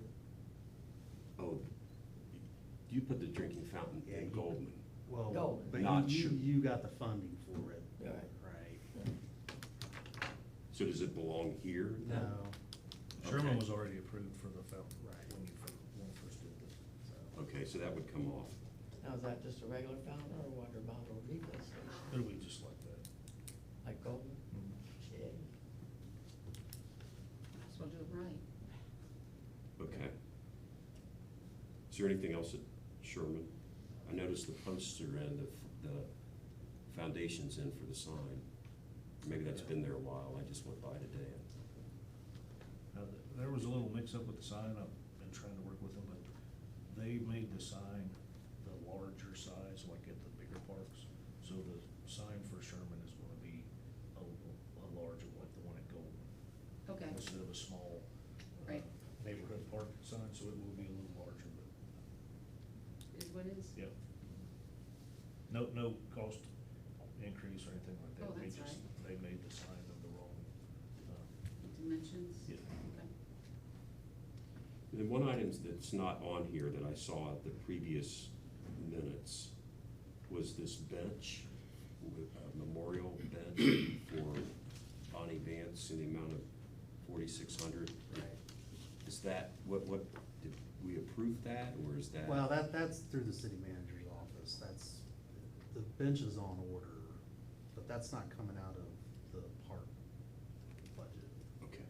oh, you put the drinking fountain Yeah, in you- Goldman. Well, Golden. but Not you sure. got the funding for it. Right. Right. So does it belong here? No, Sherman Okay. was already approved for the fountain. Right. When we first did it. so. Okay, so that would come off. Now, is that just a regular fountain or a water bottle refill station? It'll be just like that. Like Golden? Yeah. Might as well do it right. Okay. Is there anything else at Sherman? I noticed the posts are in, the foundation's in for the sign. Maybe that's been there a while, I just went by today. Now, there was a little mix-up with the sign, I've been trying to work with them, but they made the sign the larger size, like at the bigger parks. So the sign for Sherman is gonna be a larger, like the one at Golden. Okay. Instead of a small, Right. neighborhood park sign, so it will be a little larger, but, Is what is? yeah. No cost increase or anything like that. Oh, They that's just- They made the sign of the wrong, Dimensions? Yeah. Okay. And then one item that's not on here that I saw at the previous minutes was this bench, a memorial bench for Bonnie Vance in the amount of $4,600. Right. Is that, what, did we approve that, or is that? Well, that's through the city manager's office. The bench is on order, but that's not coming out of the park budget. Okay.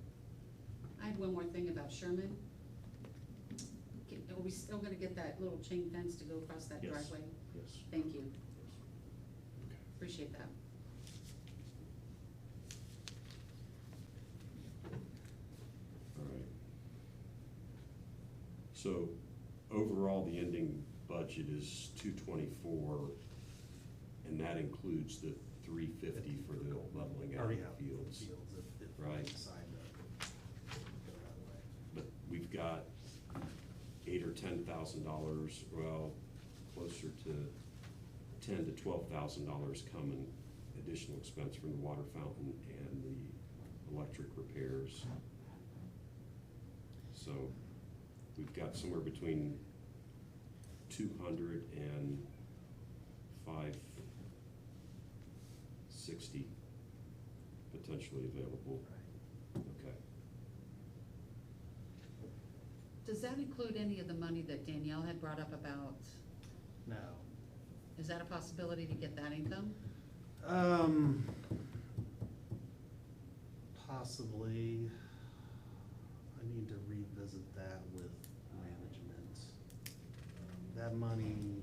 I had one more thing about Sherman. Are we still gonna get that little chain fence to go across that Yes. driveway? yes. Thank you, Okay. appreciate that. So overall, the ending budget is 224, and that includes the 350 for the leveling out Or, of yeah, the fields. if we Right. decide to go that way. But we've got $8,000 or $10,000, well, closer to $10,000 to $12,000 coming, additional expense from the water fountain and the electric repairs. So we've got somewhere between 200 and 560 potentially available. Okay. Does that include any of the money that Danielle had brought up about, No. is that a possibility to get that income? Possibly. I need to revisit that with management. That money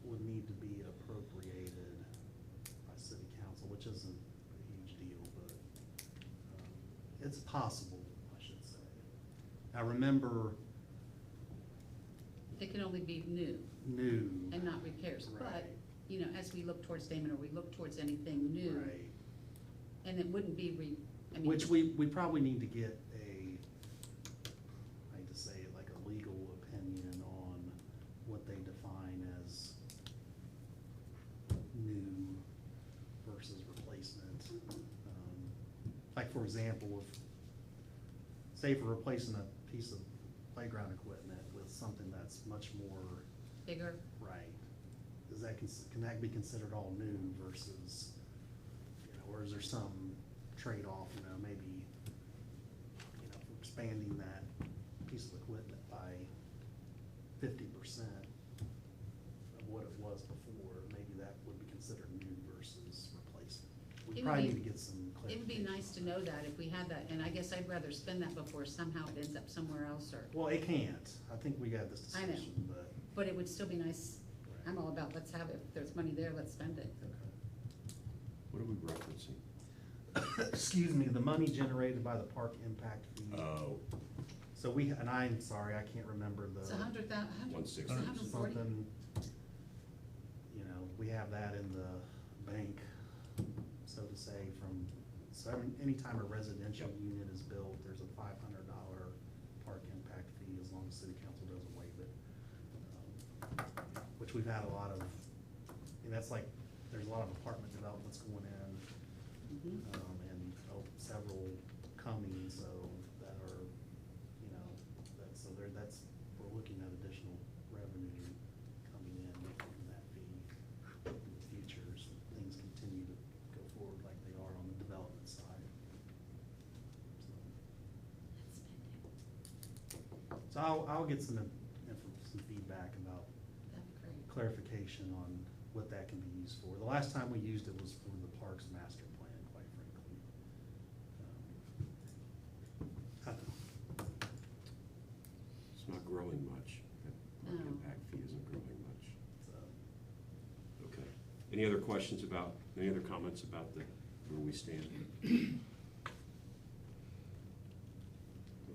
would need to be appropriated by city council, which isn't a huge deal, but, it's possible, I should say. Now, remember, It can only be new new. and not repairs, but, Right. you know, as we look towards Damon, or we look towards anything new, Right. and it wouldn't be I mean. Which we probably need to get a, I hate to say it, like a legal opinion on what they define as new versus replacement. Like, for example, if, say if we're replacing a piece of playground equipment with something that's much more Bigger, right, does that, can that be considered all new versus, you know, or is there some trade-off, you know, maybe, you know, expanding that piece of equipment by 50% of what it was before, maybe that would be considered new versus replacement. We It would probably be- need to get some it would be clarification nice to on know that. that if we had that, and I guess I'd rather spend that before somehow it ends up somewhere else, or, Well, it can't, I think we got this I know. discussion, but. but it would still be nice. I'm all about, let's have it, if there's money there, let's spend it. What are we referencing? Excuse me, the money generated by the park impact fee. Oh, So and I'm sorry, I can't remember the. It's 100,000, 160. it's 140. Something, you know, we have that in the bank, so to say, anytime a residential Yep. unit is built, there's a $500 park impact fee as long as city council doesn't waive it. Which we've had a lot of, that's like, there's a lot of apartment developments going in, Mhm. and several coming, so that are, you know, we're looking at additional revenue coming in from that fee in the future as things continue to go forward like they are on the development side. So I'll get some feedback about That'd be great. clarification on what that can be used for. The last time we used it was for the parks master plan, quite frankly. I don't know. it's not growing much. That park No. impact fee isn't growing much. So, Okay. Any other questions any other comments about where we stand?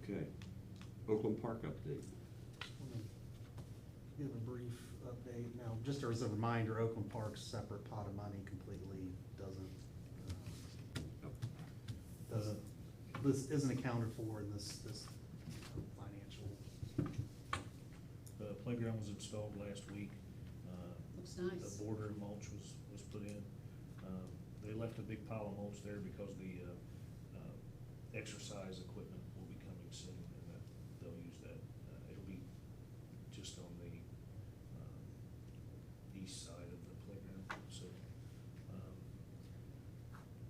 Okay. Oakland Park update. just wanna give a brief update. Now, just as a reminder, Oakland Park's separate pot of money completely Oh, this isn't accounted for in this financial. The playground was installed last week. Looks nice. The border mulch was put in. They left a big pile of mulch there because the exercise equipment will be coming soon, and they'll use that. It'll be just on the east side of the playground, so.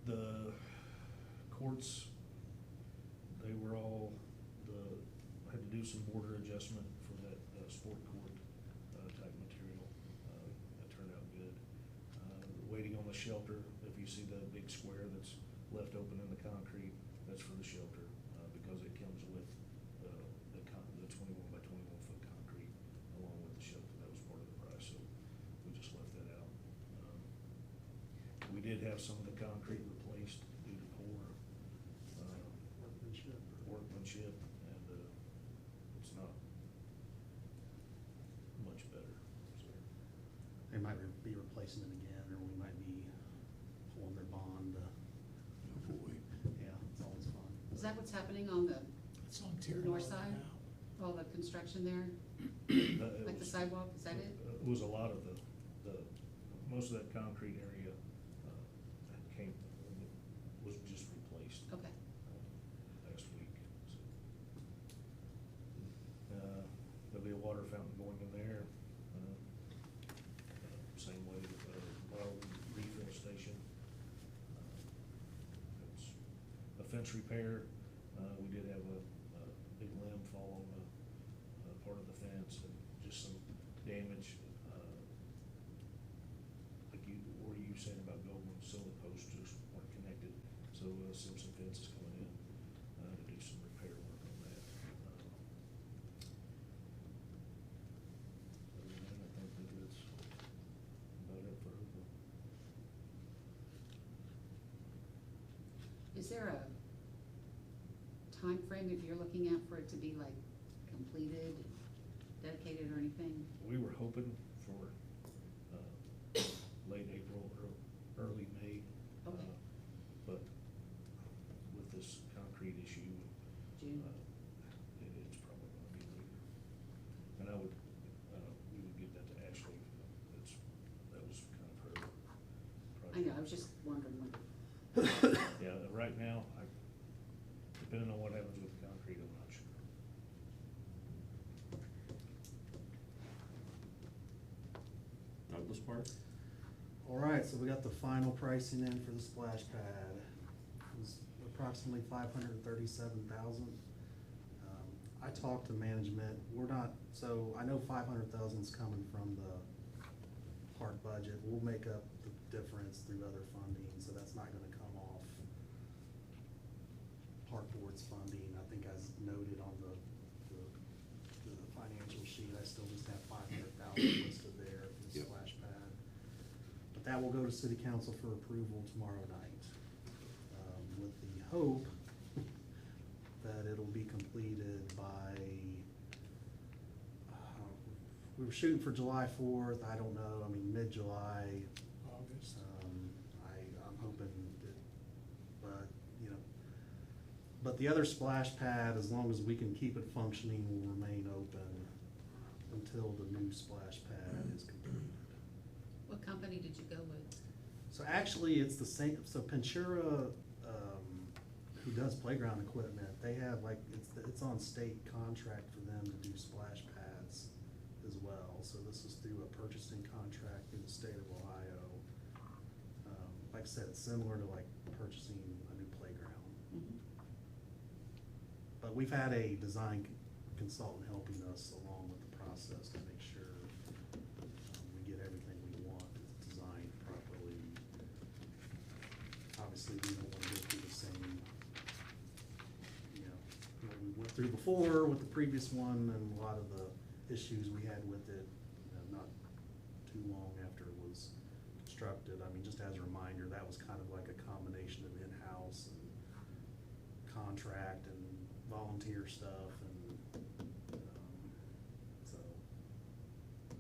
The courts, they were all, had to do some border adjustment for that sport court type material. That turned out good. Waiting on the shelter, if you see the big square that's left open in the concrete, that's for the shelter, because it comes with the 21 by 21 foot concrete along with the shelter. That was part of the price, so we just left that out. We did have some of the concrete replaced due to poor Workmanship. workmanship, and be replacing it again, or we might be pulling their bond. Oh, boy. Yeah, it's always fun. Is that what's happening on the It's on tearing north all that side? out. All the construction there, It like the was- sidewalk, is that it? It was a lot of most of that concrete area, came, was just replaced. Okay. Last week, so. There'll be a water fountain going in there, same way with bottle refill station. It's a fence repair, we did have a big limb fall on part of the fence, and just some damage, like what were you saying about Goldman, solar posts just weren't connected, so Simpson Fence is coming in, to do some repair work on that. Other than that, I think that it's about it for Hooper. Is there a time frame that you're looking at for it to be like completed, dedicated or anything? We were hoping for, late April or early May. Okay. But with this concrete issue, June? it's probably gonna be later. And we would give that to Ashley, that was kind of her project. I know, I was just wondering when. Yeah, right now, depending on what happens with the concrete, I'm not sure. Douglas Park? All right, so we got the final pricing in for the splash pad. It was approximately $537,000. I talked to management, so I know $500,000 is coming from the park budget. We'll make up the difference through other funding, so that's not gonna come off park board's funding. I think as noted on the financial sheet, I still just have $500,000 listed there for the Yep. splash pad. But that will go to city council for approval tomorrow night, with the hope that it'll be completed by, we were shooting for July 4th, I don't know, I mean, mid-July. August. I'm hoping that, but, but the other splash pad, as long as we can keep it functioning, will remain open until the new splash pad is completed. What company did you go with? So actually, it's the same, so Pentura, who does playground equipment, they have like, it's on state contract for them to do splash pads as well. So this is through a purchasing contract through the state of Ohio. Like I said, it's similar to like purchasing a new playground. Mhm. But we've had a design consultant helping us along with the process to make sure we get everything we want designed properly. Obviously, we don't want to go through the same, what we went through before with the previous one and a lot of the issues we had with it, not too long after it was constructed. I mean, just as a reminder, that was kind of like a combination of in-house and contract and volunteer stuff and, so.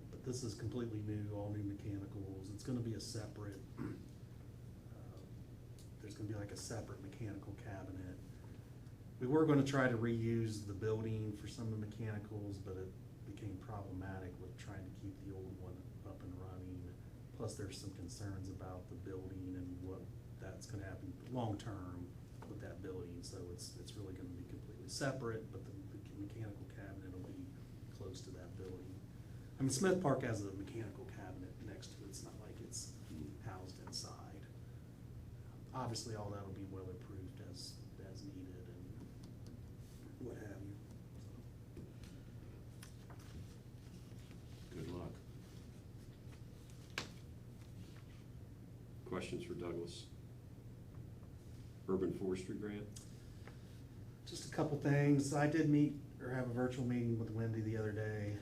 But this is completely new, all new mechanicals. It's gonna be a separate, there's gonna be like a separate mechanical cabinet. We were gonna try to reuse the building for some of the mechanicals, but it became problematic with trying to keep the old one up and running. Plus, there's some concerns about the building and what that's gonna happen long-term with that building, so it's really gonna be completely separate, but the mechanical cabinet will be close to that building. I mean, Smith Park has a mechanical cabinet next to it, it's not like it's housed inside. Obviously, all that will be weatherproofed as needed and what have you, so. Good luck. Questions for Douglas? Urban Forestry Grant? Just a couple things. I did meet or have a virtual meeting with Wendy the other day.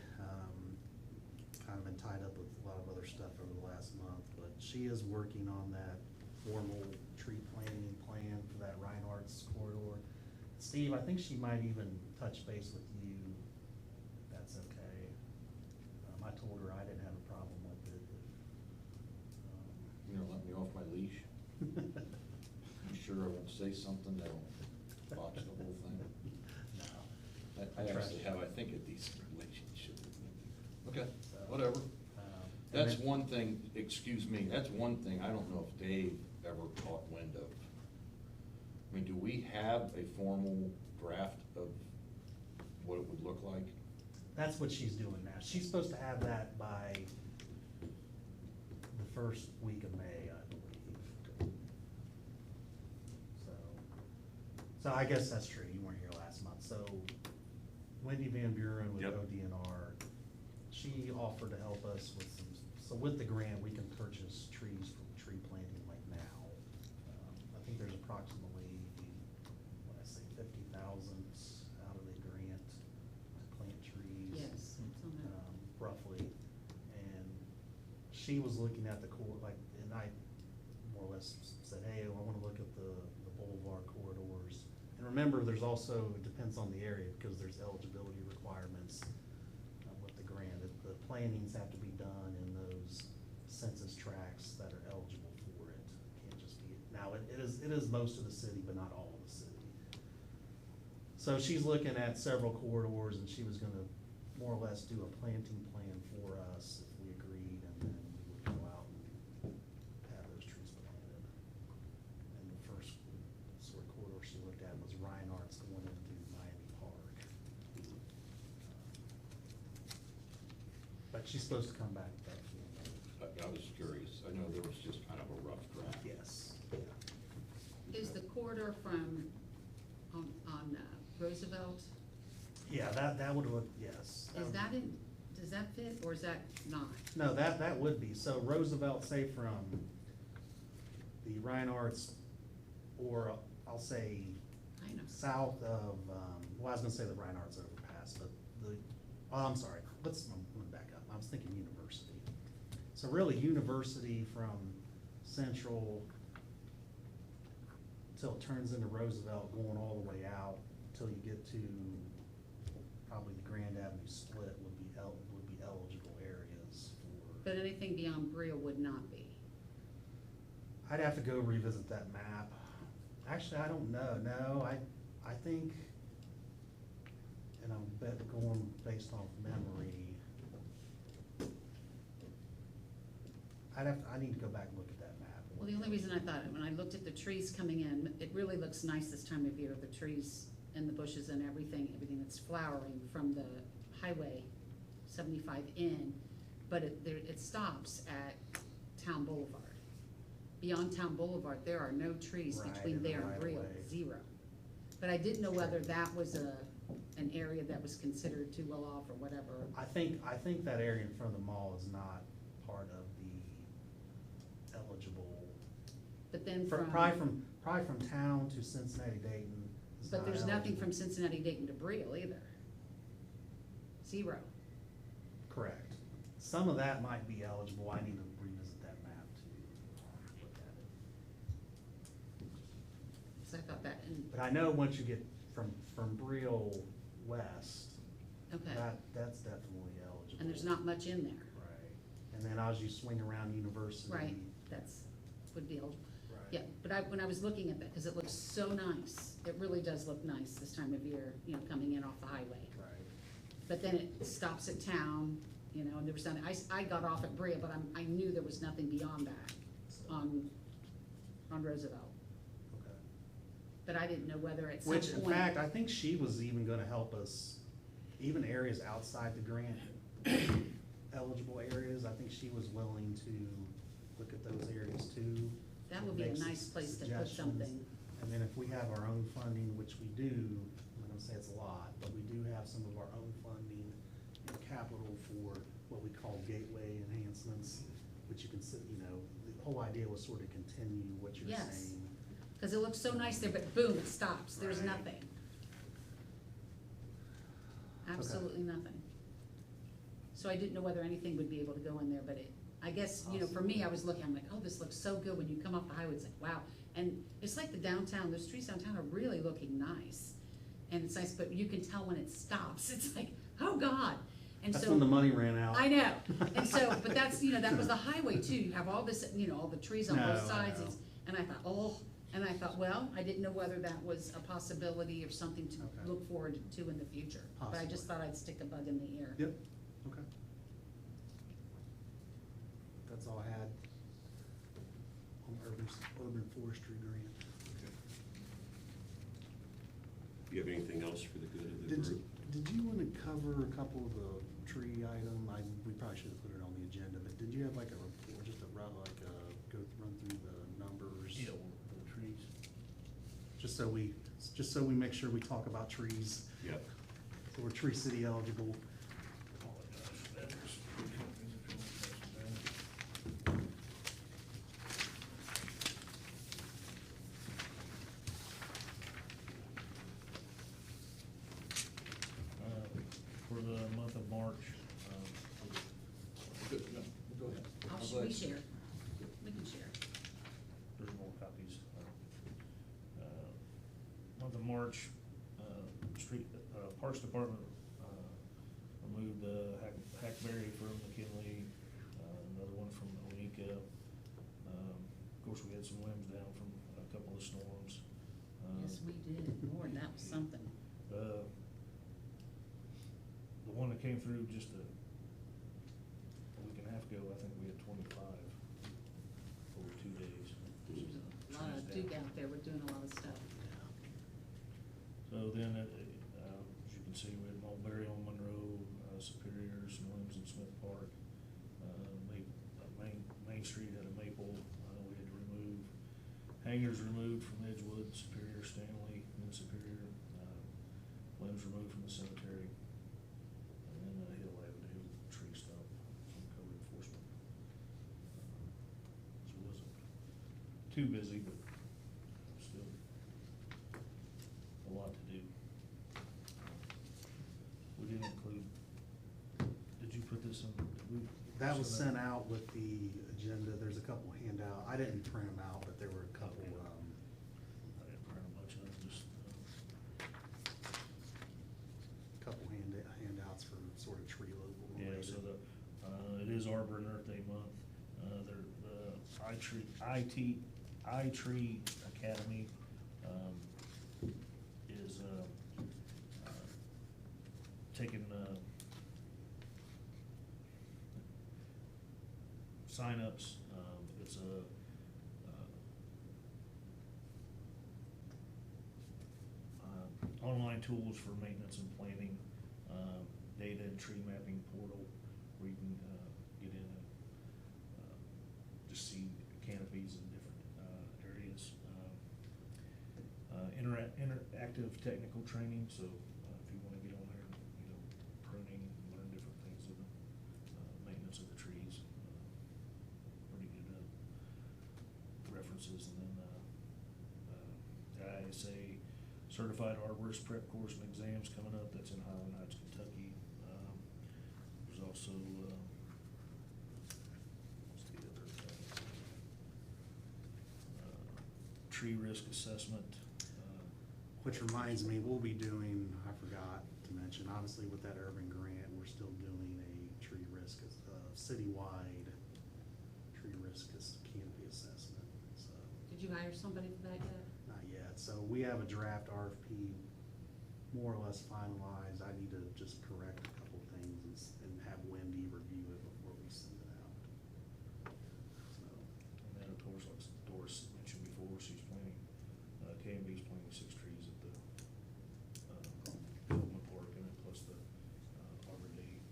Kind of been tied up with a lot of other stuff over the last month, but she is working on that formal tree planting plan for that Reinhardt's corridor. Steve, I think she might even touch base with you, if that's okay. I told her I didn't have a problem with it, if me off my leash? I'm sure I won't say something that'll botch the whole thing. No. I actually have, I think, a decent relationship with Wendy. Okay, whatever. That's and then- one thing, excuse me, that's one thing I don't know if Dave ever caught wind of. I mean, do we have a formal draft of what it would look like? That's what she's doing now. She's supposed to have that by the first week of May, I believe. So I guess that's true. You weren't here last month. So Wendy Van Buren with Yep. ODNR, she offered to help us with some, so with the grant, we can purchase trees for tree planting like now. I think there's approximately, what I say, 50,000 out of the grant to plant trees. Yes, it's on that. Roughly. And she was looking at the and I more or less said, hey, I wanna look at the boulevard corridors. And remember, there's also, it depends on the area, because there's eligibility requirements with the grant. The plantings have to be done in those census tracts that are eligible for it. Can't just be, now, it is most of the city, but not all of the city. So she's looking at several corridors, and she was gonna more or less do a planting plan for us if we agreed, and then we would go out and have those trees planted. And the first sort of corridor she looked at was Reinhardt's going into Miami Park. But she's supposed to come back with that. I was curious. I know there was just kind of a rough draft. Yes. Is the corridor from, on Roosevelt, Yeah, that would look, yes. is that in, does that fit, or is that not? No, that would be, so Roosevelt, say from the Reinhardt's, or I'll say I know. south of, well, I was gonna say the Reinhardt's overpass, but I'm sorry, let me back up, I was thinking University. So really University from Central till it turns into Roosevelt, going all the way out till you get to probably the Grand Avenue split would be eligible areas for. But anything beyond Brea would not be. I'd have to go revisit that map. Actually, I don't know, no, I think, and I'm going based off memory. I need to go back and look at that map. Well, the only reason I thought, when I looked at the trees coming in, it really looks nice this time of year, the trees and the bushes and everything that's flowering from the highway 75 in, but it stops at Town Boulevard. Beyond Town Boulevard, there are no trees Right, between in the there and right Brea, of way. zero. But I didn't know whether that was an area that was considered too well off or whatever. I think that area in front of the mall is not part of the eligible. But then Probably from town to Cincinnati, Dayton. is But not there's nothing eligible. from Cincinnati, Dayton to Brea either. Zero. Correct. Some of that might be eligible, I need to revisit that map to look at it. So I thought that, and, But I know once you get from Briel west, okay, that's definitely eligible. and there's not much in there, Right, and then as you swing around University. right, would be eligible. Right. Yeah, but when I was looking at that, cause it looks so nice, it really does look nice this time of year, coming in off the highway. Right. But then it stops at town, and there was something, I got off at Brea, but I knew there was nothing beyond that on Roosevelt. Okay. But I didn't know whether at some point. Which, in fact, I think she was even gonna help us, even areas outside the grant, eligible areas, I think she was willing to look at those areas too. That would be a make nice place to put suggestions. something. And then if we have our own funding, which we do, I'm not gonna say it's a lot, but we do have some of our own funding and capital for what we call gateway enhancements, which you can sit, the whole idea was sort of continue what you're Yes. saying. Cause it looks so nice there, but boom, it stops, there's Right. nothing. Absolutely nothing. So I didn't know whether anything would be able to go in there, but I guess, for me, I was looking, I'm like, oh, this looks so good, when you come off the highway, it's like, wow. And it's like the downtown, the streets downtown are really looking nice, and it's nice, but you can tell when it stops, it's like, oh God. And That's so- when the money ran out. I know, and so, but that's, you know, that was the highway too, you have all this, you know, all the trees on No, both I sides, know. and I thought, oh, and I thought, well, I didn't know whether that was a possibility or something to Okay. look forward to in the future. But I just Possibly. thought I'd stick a bug in the ear. Yep, okay. That's all I had on urban forestry grant. Do you have anything else for the good of the Did, group? did you wanna cover a couple of the tree item? We probably should have put it on the agenda, but did you have like a report, just a run through the numbers? Yeah, the trees. Just so we make sure we talk about trees, Yep. so we're Tree City eligible. Oh my gosh, that is pretty companies if you want to pass them down. For the month of March, Good, no, go ahead. We share, we can share. there's more copies. Month of March, Parks Department, removed, Hackberry from McKinley, another one from Onika. Of course, we had some limbs down from a couple of storms. Yes, we did, Lord, that was something. The one that came through just a week and a half ago, I think we had 25 over 2 days. There was a lot of Duke out there, we're doing a lot of stuff. So then, as you can see, we had Mulberry on Monroe, Superior, some limbs in Smith Park. Main Street had a maple, we had to remove. Hangers removed from Edgewood, Superior, Stanley, and then Superior. Limbs removed from the cemetery. And then Hill Avenue tree stump from code enforcement. So it wasn't too busy, but still a lot to do. We didn't include, did you put this in? That was sent out with the agenda, there's a couple handout, I didn't print them out, but there were a couple, I didn't print a bunch of them, just, handouts for sort of tree level yeah, related. so it is Arbor and Earth Day month. iTree Academy, is, taking, signups. It's online tools for maintenance and planning, data and tree mapping portal where you can get in and just see canopies in different areas. Interactive technical training, so if you want to get on there, pruning, learn different things of the maintenance of the trees. Pretty good references, and then ISA Certified Arborist Prep Course and Exams coming up, that's in Highland Heights, Kentucky. There's also, what's the other thing? Tree risk assessment. Which reminds me, we'll be doing, I forgot to mention, obviously with that urban grant, we're still doing a tree risk, citywide tree risk canopy assessment, so. Did you hire somebody for that yet? Not yet, so we have a draft RFP more or less finalized, I need to just correct a couple things and have Wendy review it before we send it out. So, And then, of course, like Doris mentioned before, she's planting, KMB's planting 6 trees at the, Pilgrim Park, and then plus the, Arbor Day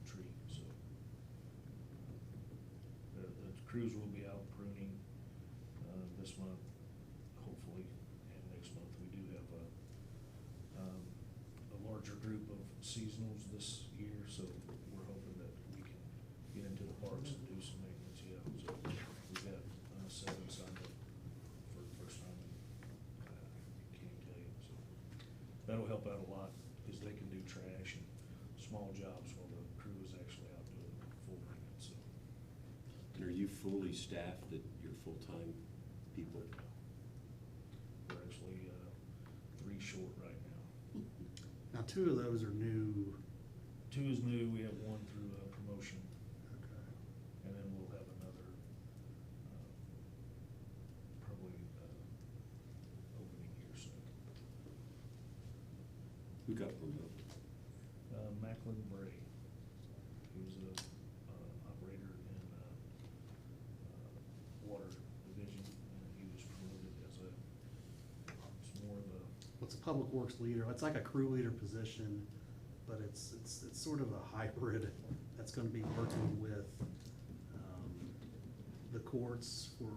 tree, so. The crews will be out pruning, this month, hopefully, and next month. We do have a larger group of seasonals this year, so we're hoping that we can get into the parks and do some maintenance, yeah. So we've got 7 signed up for the first time, and can't even tell you, so. That'll help out a lot, because they can do trash and small jobs while the crew is actually out doing full maintenance, so. And are you fully staffed at your full-time people? We're actually 3 short right now. Now, 2 of those are new Two is new, we have one through a promotion, Okay. and then we'll have another, probably, opening here soon. Who got promoted? Macklin Bray, he was a, operator in, water division, and he was promoted as it's more of a, What's a public works leader? It's like a crew leader position, but it's sort of a hybrid that's gonna be working with, the courts for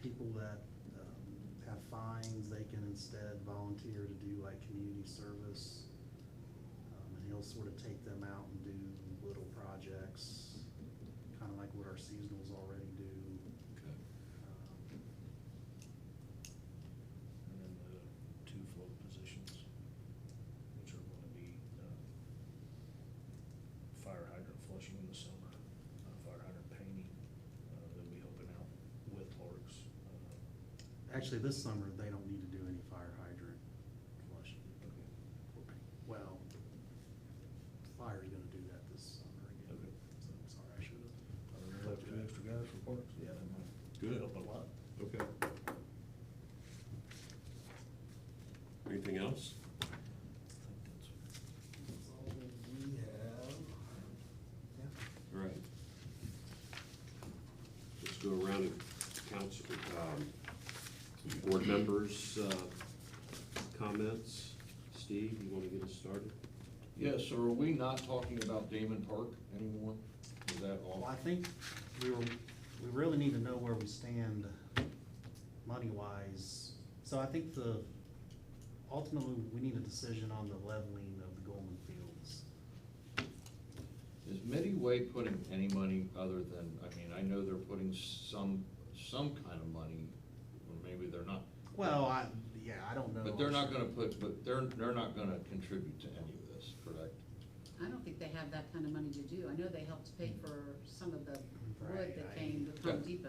people that, have fines. They can instead volunteer to do like community service. And he'll sort of take them out and do little projects, kinda like what our seasonals already do. Okay. and then the two float positions, which are gonna be, fire hydrant flushing in the summer, fire hydrant painting, they'll be helping out with Parks. Actually, this summer, they don't need to do any fire hydrant flushing. Okay. Well, fire's gonna do that this summer again. Okay. So, sorry, I should've. Have two extra guys for Parks, yeah, that might Good. help a lot. Okay. Anything else? I think that's. That's all we have. Yeah. All right. Let's go around and council, board members, comments. Steve, you wanna get us started? Yes, so are we not talking about Damon Park anymore? Is that Well, all? I think we really need to know where we stand money-wise. So I think ultimately, we need a decision on the leveling of the Goldman Fields. Is Midway putting any money other than, I mean, I know they're putting some kind of money, or maybe they're not. Well, I don't know. But they're not gonna they're not gonna contribute to any of this, correct? I don't think they have that kind of money to do. I know they helped pay for some of the wood Right, that I- came with Home Yeah. Depot.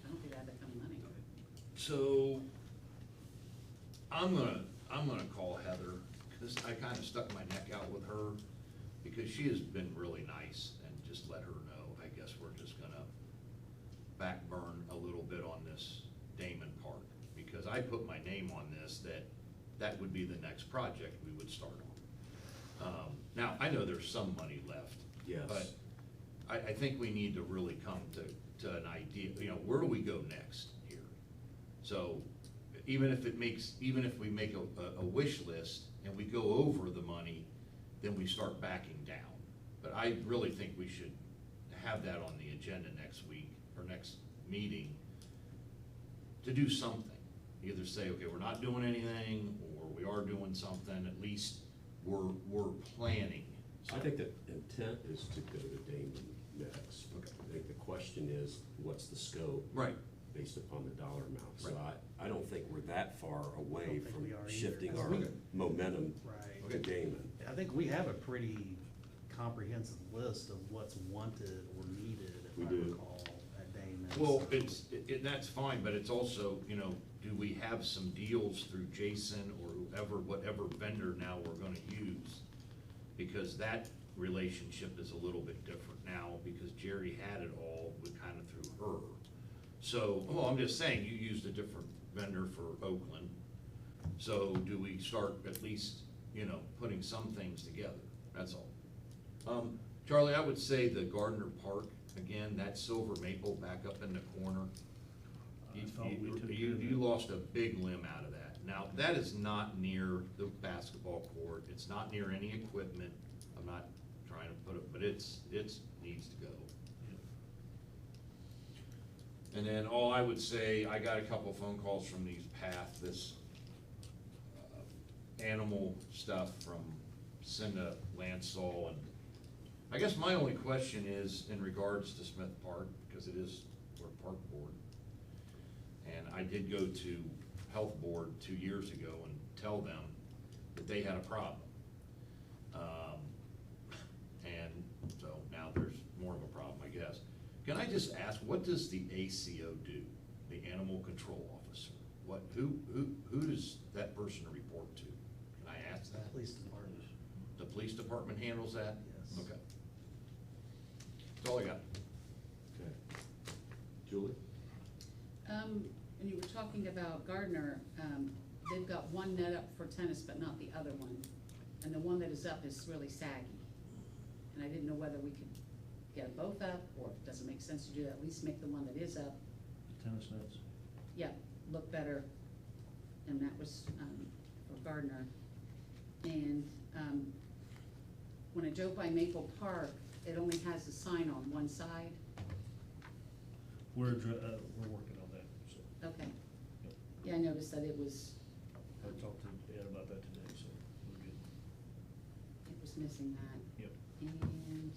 I don't think they have that kind of money. So, I'm gonna call Heather, cause I kinda stuck my neck out with her, because she has been really nice, and just let her know, I guess we're just gonna backburn a little bit on this Damon Park, because I put my name on this, that would be the next project we would start on. Now, I know there's some money left. Yes. But I think we need to really come to an idea, where do we go next here? So, even if we make a wish list and we go over the money, then we start backing down. But I really think we should have that on the agenda next week, or next meeting, to do something. Either say, okay, we're not doing anything, or we are doing something, at least we're planning. I think the intent is to go to Damon next. Okay. I think the question is, what's the scope? Right. Based upon the dollar amount. So Right. I don't think we're that far away think from we are either. shifting our Okay. momentum Right. to Damon. I think we have a pretty comprehensive list of what's wanted or needed, if We I do. recall, at Damon. Well, So- that's fine, but it's also, do we have some deals through Jason or whatever vendor now we're gonna use? Because that relationship is a little bit different now, because Jerry had it all kind of through her. So, well, I'm just saying, you used a different vendor for Oakland. So do we start at least, putting some things together? That's all. Charlie, I would say the Gardner Park, again, that silver maple back up in the corner. I thought we took care of You that. lost a big limb out of that. Now, that is not near the basketball court, it's not near any equipment, I'm not trying to put it, but it's needs to go. And then all I would say, I got a couple phone calls from these this animal stuff from Cinda Lansall, and I guess my only question is in regards to Smith Park, because it is, we're a park board. And I did go to Health Board 2 years ago and tell them that they had a problem. And so now there's more of a problem, I guess. Can I just ask, what does the ACO do, the Animal Control Officer? Who does that person report to? Can I ask that? Police department. The police department handles that? Yes. Okay. That's all I got. Okay. Julie? And you were talking about Gardner, they've got one net up for tennis, but not the other one. And the one that is up is really saggy. And I didn't know whether we could get both up, or if it doesn't make sense to do that, at least make the one that is up, Tennis nets. yeah, look better. And that was, for Gardner. And, when I drove by Maple Park, it only has a sign on one side. We're working on that, so. Okay. Yep. Yeah, I noticed that it was, I talked to Ed about that today, so we're good. it was missing that. Yep. And,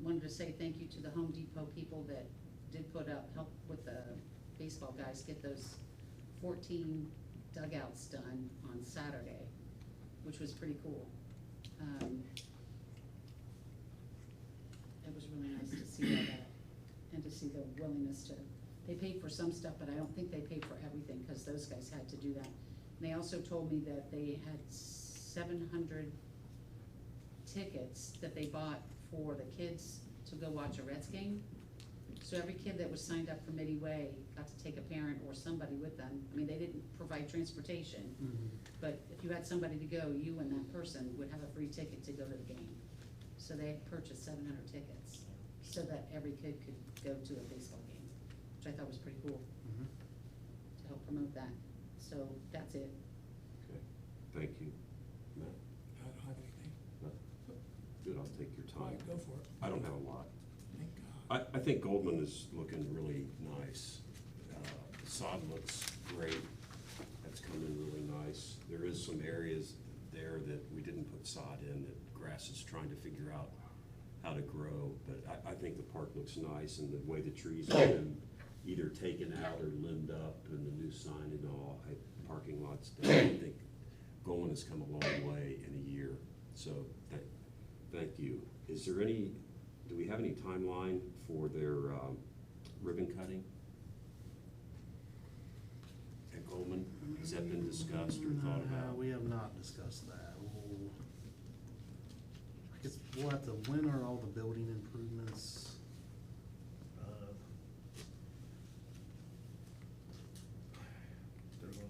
wanted to say thank you to the Home Depot people that did put up, help with the baseball guys get those 14 dugouts done on Saturday, which was pretty cool. It was really nice to see all that, and to see the willingness to, they paid for some stuff, but I don't think they paid for everything, because those guys had to do that. And they also told me that they had 700 tickets that they bought for the kids to go watch a Reds game. So every kid that was signed up for Midway got to take a parent or somebody with them. I mean, they didn't provide transportation, but if you had somebody to go, you and that person would have a free ticket to go to the game. So they purchased 700 tickets, so that every kid could go to a baseball game, which I thought was pretty cool, to help promote that. So that's it. Okay, thank you. Matt? I don't have anything. No? Good, I'll take your All time. right, go for it. I don't have a lot. Thank God. I think Goldman is looking really nice. The sod looks great. That's coming really nice. There is some areas there that we didn't put sod in, that grass is trying to figure out how to grow. But I think the park looks nice, and the way the trees have been either taken out or limbed up, and the new sign and all, parking lots done. I think Goldman has come a long way in a year, so thank you. Is there any, do we have any timeline for their ribbon cutting at Goldman? Has that been discussed or thought No, about? we have not discussed that. I guess we'll have to, when are all the building improvements? They're gonna,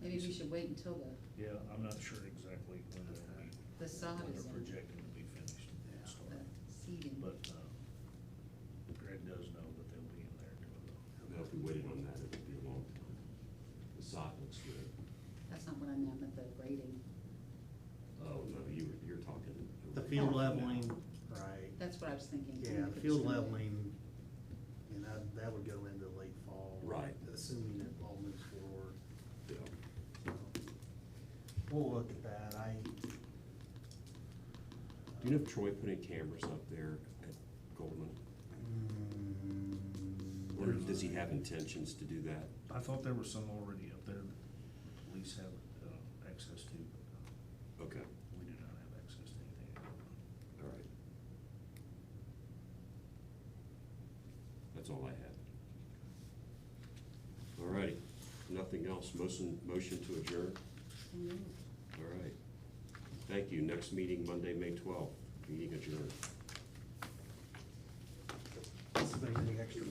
Maybe we should wait until yeah, I'm not sure exactly when they'll be. The sod when is they're in. projecting to be finished. Yeah. the Start. seeding. But, Greg does know that they'll be in there doing Now, if we waited on that, it would be a long time. The sod looks good. That's not what I meant, but the grading. Oh, no, you're talking. The field leveling, right. That's what I was thinking. Yeah, the field leveling, and that would go into late fall. Right. Assuming it all moves forward. Yeah. We'll look at that. Do you know if Troy put in cameras up there at Goldman? Or does he have intentions to do that? I thought there was some already up there that police have, access to, but, Okay, we do not have access to anything at Goldman. all right. That's all I had. All righty, nothing else, motion to adjourn? All right. Thank you. Next meeting, Monday, May 12th. Meeting adjourned. Somebody any extra?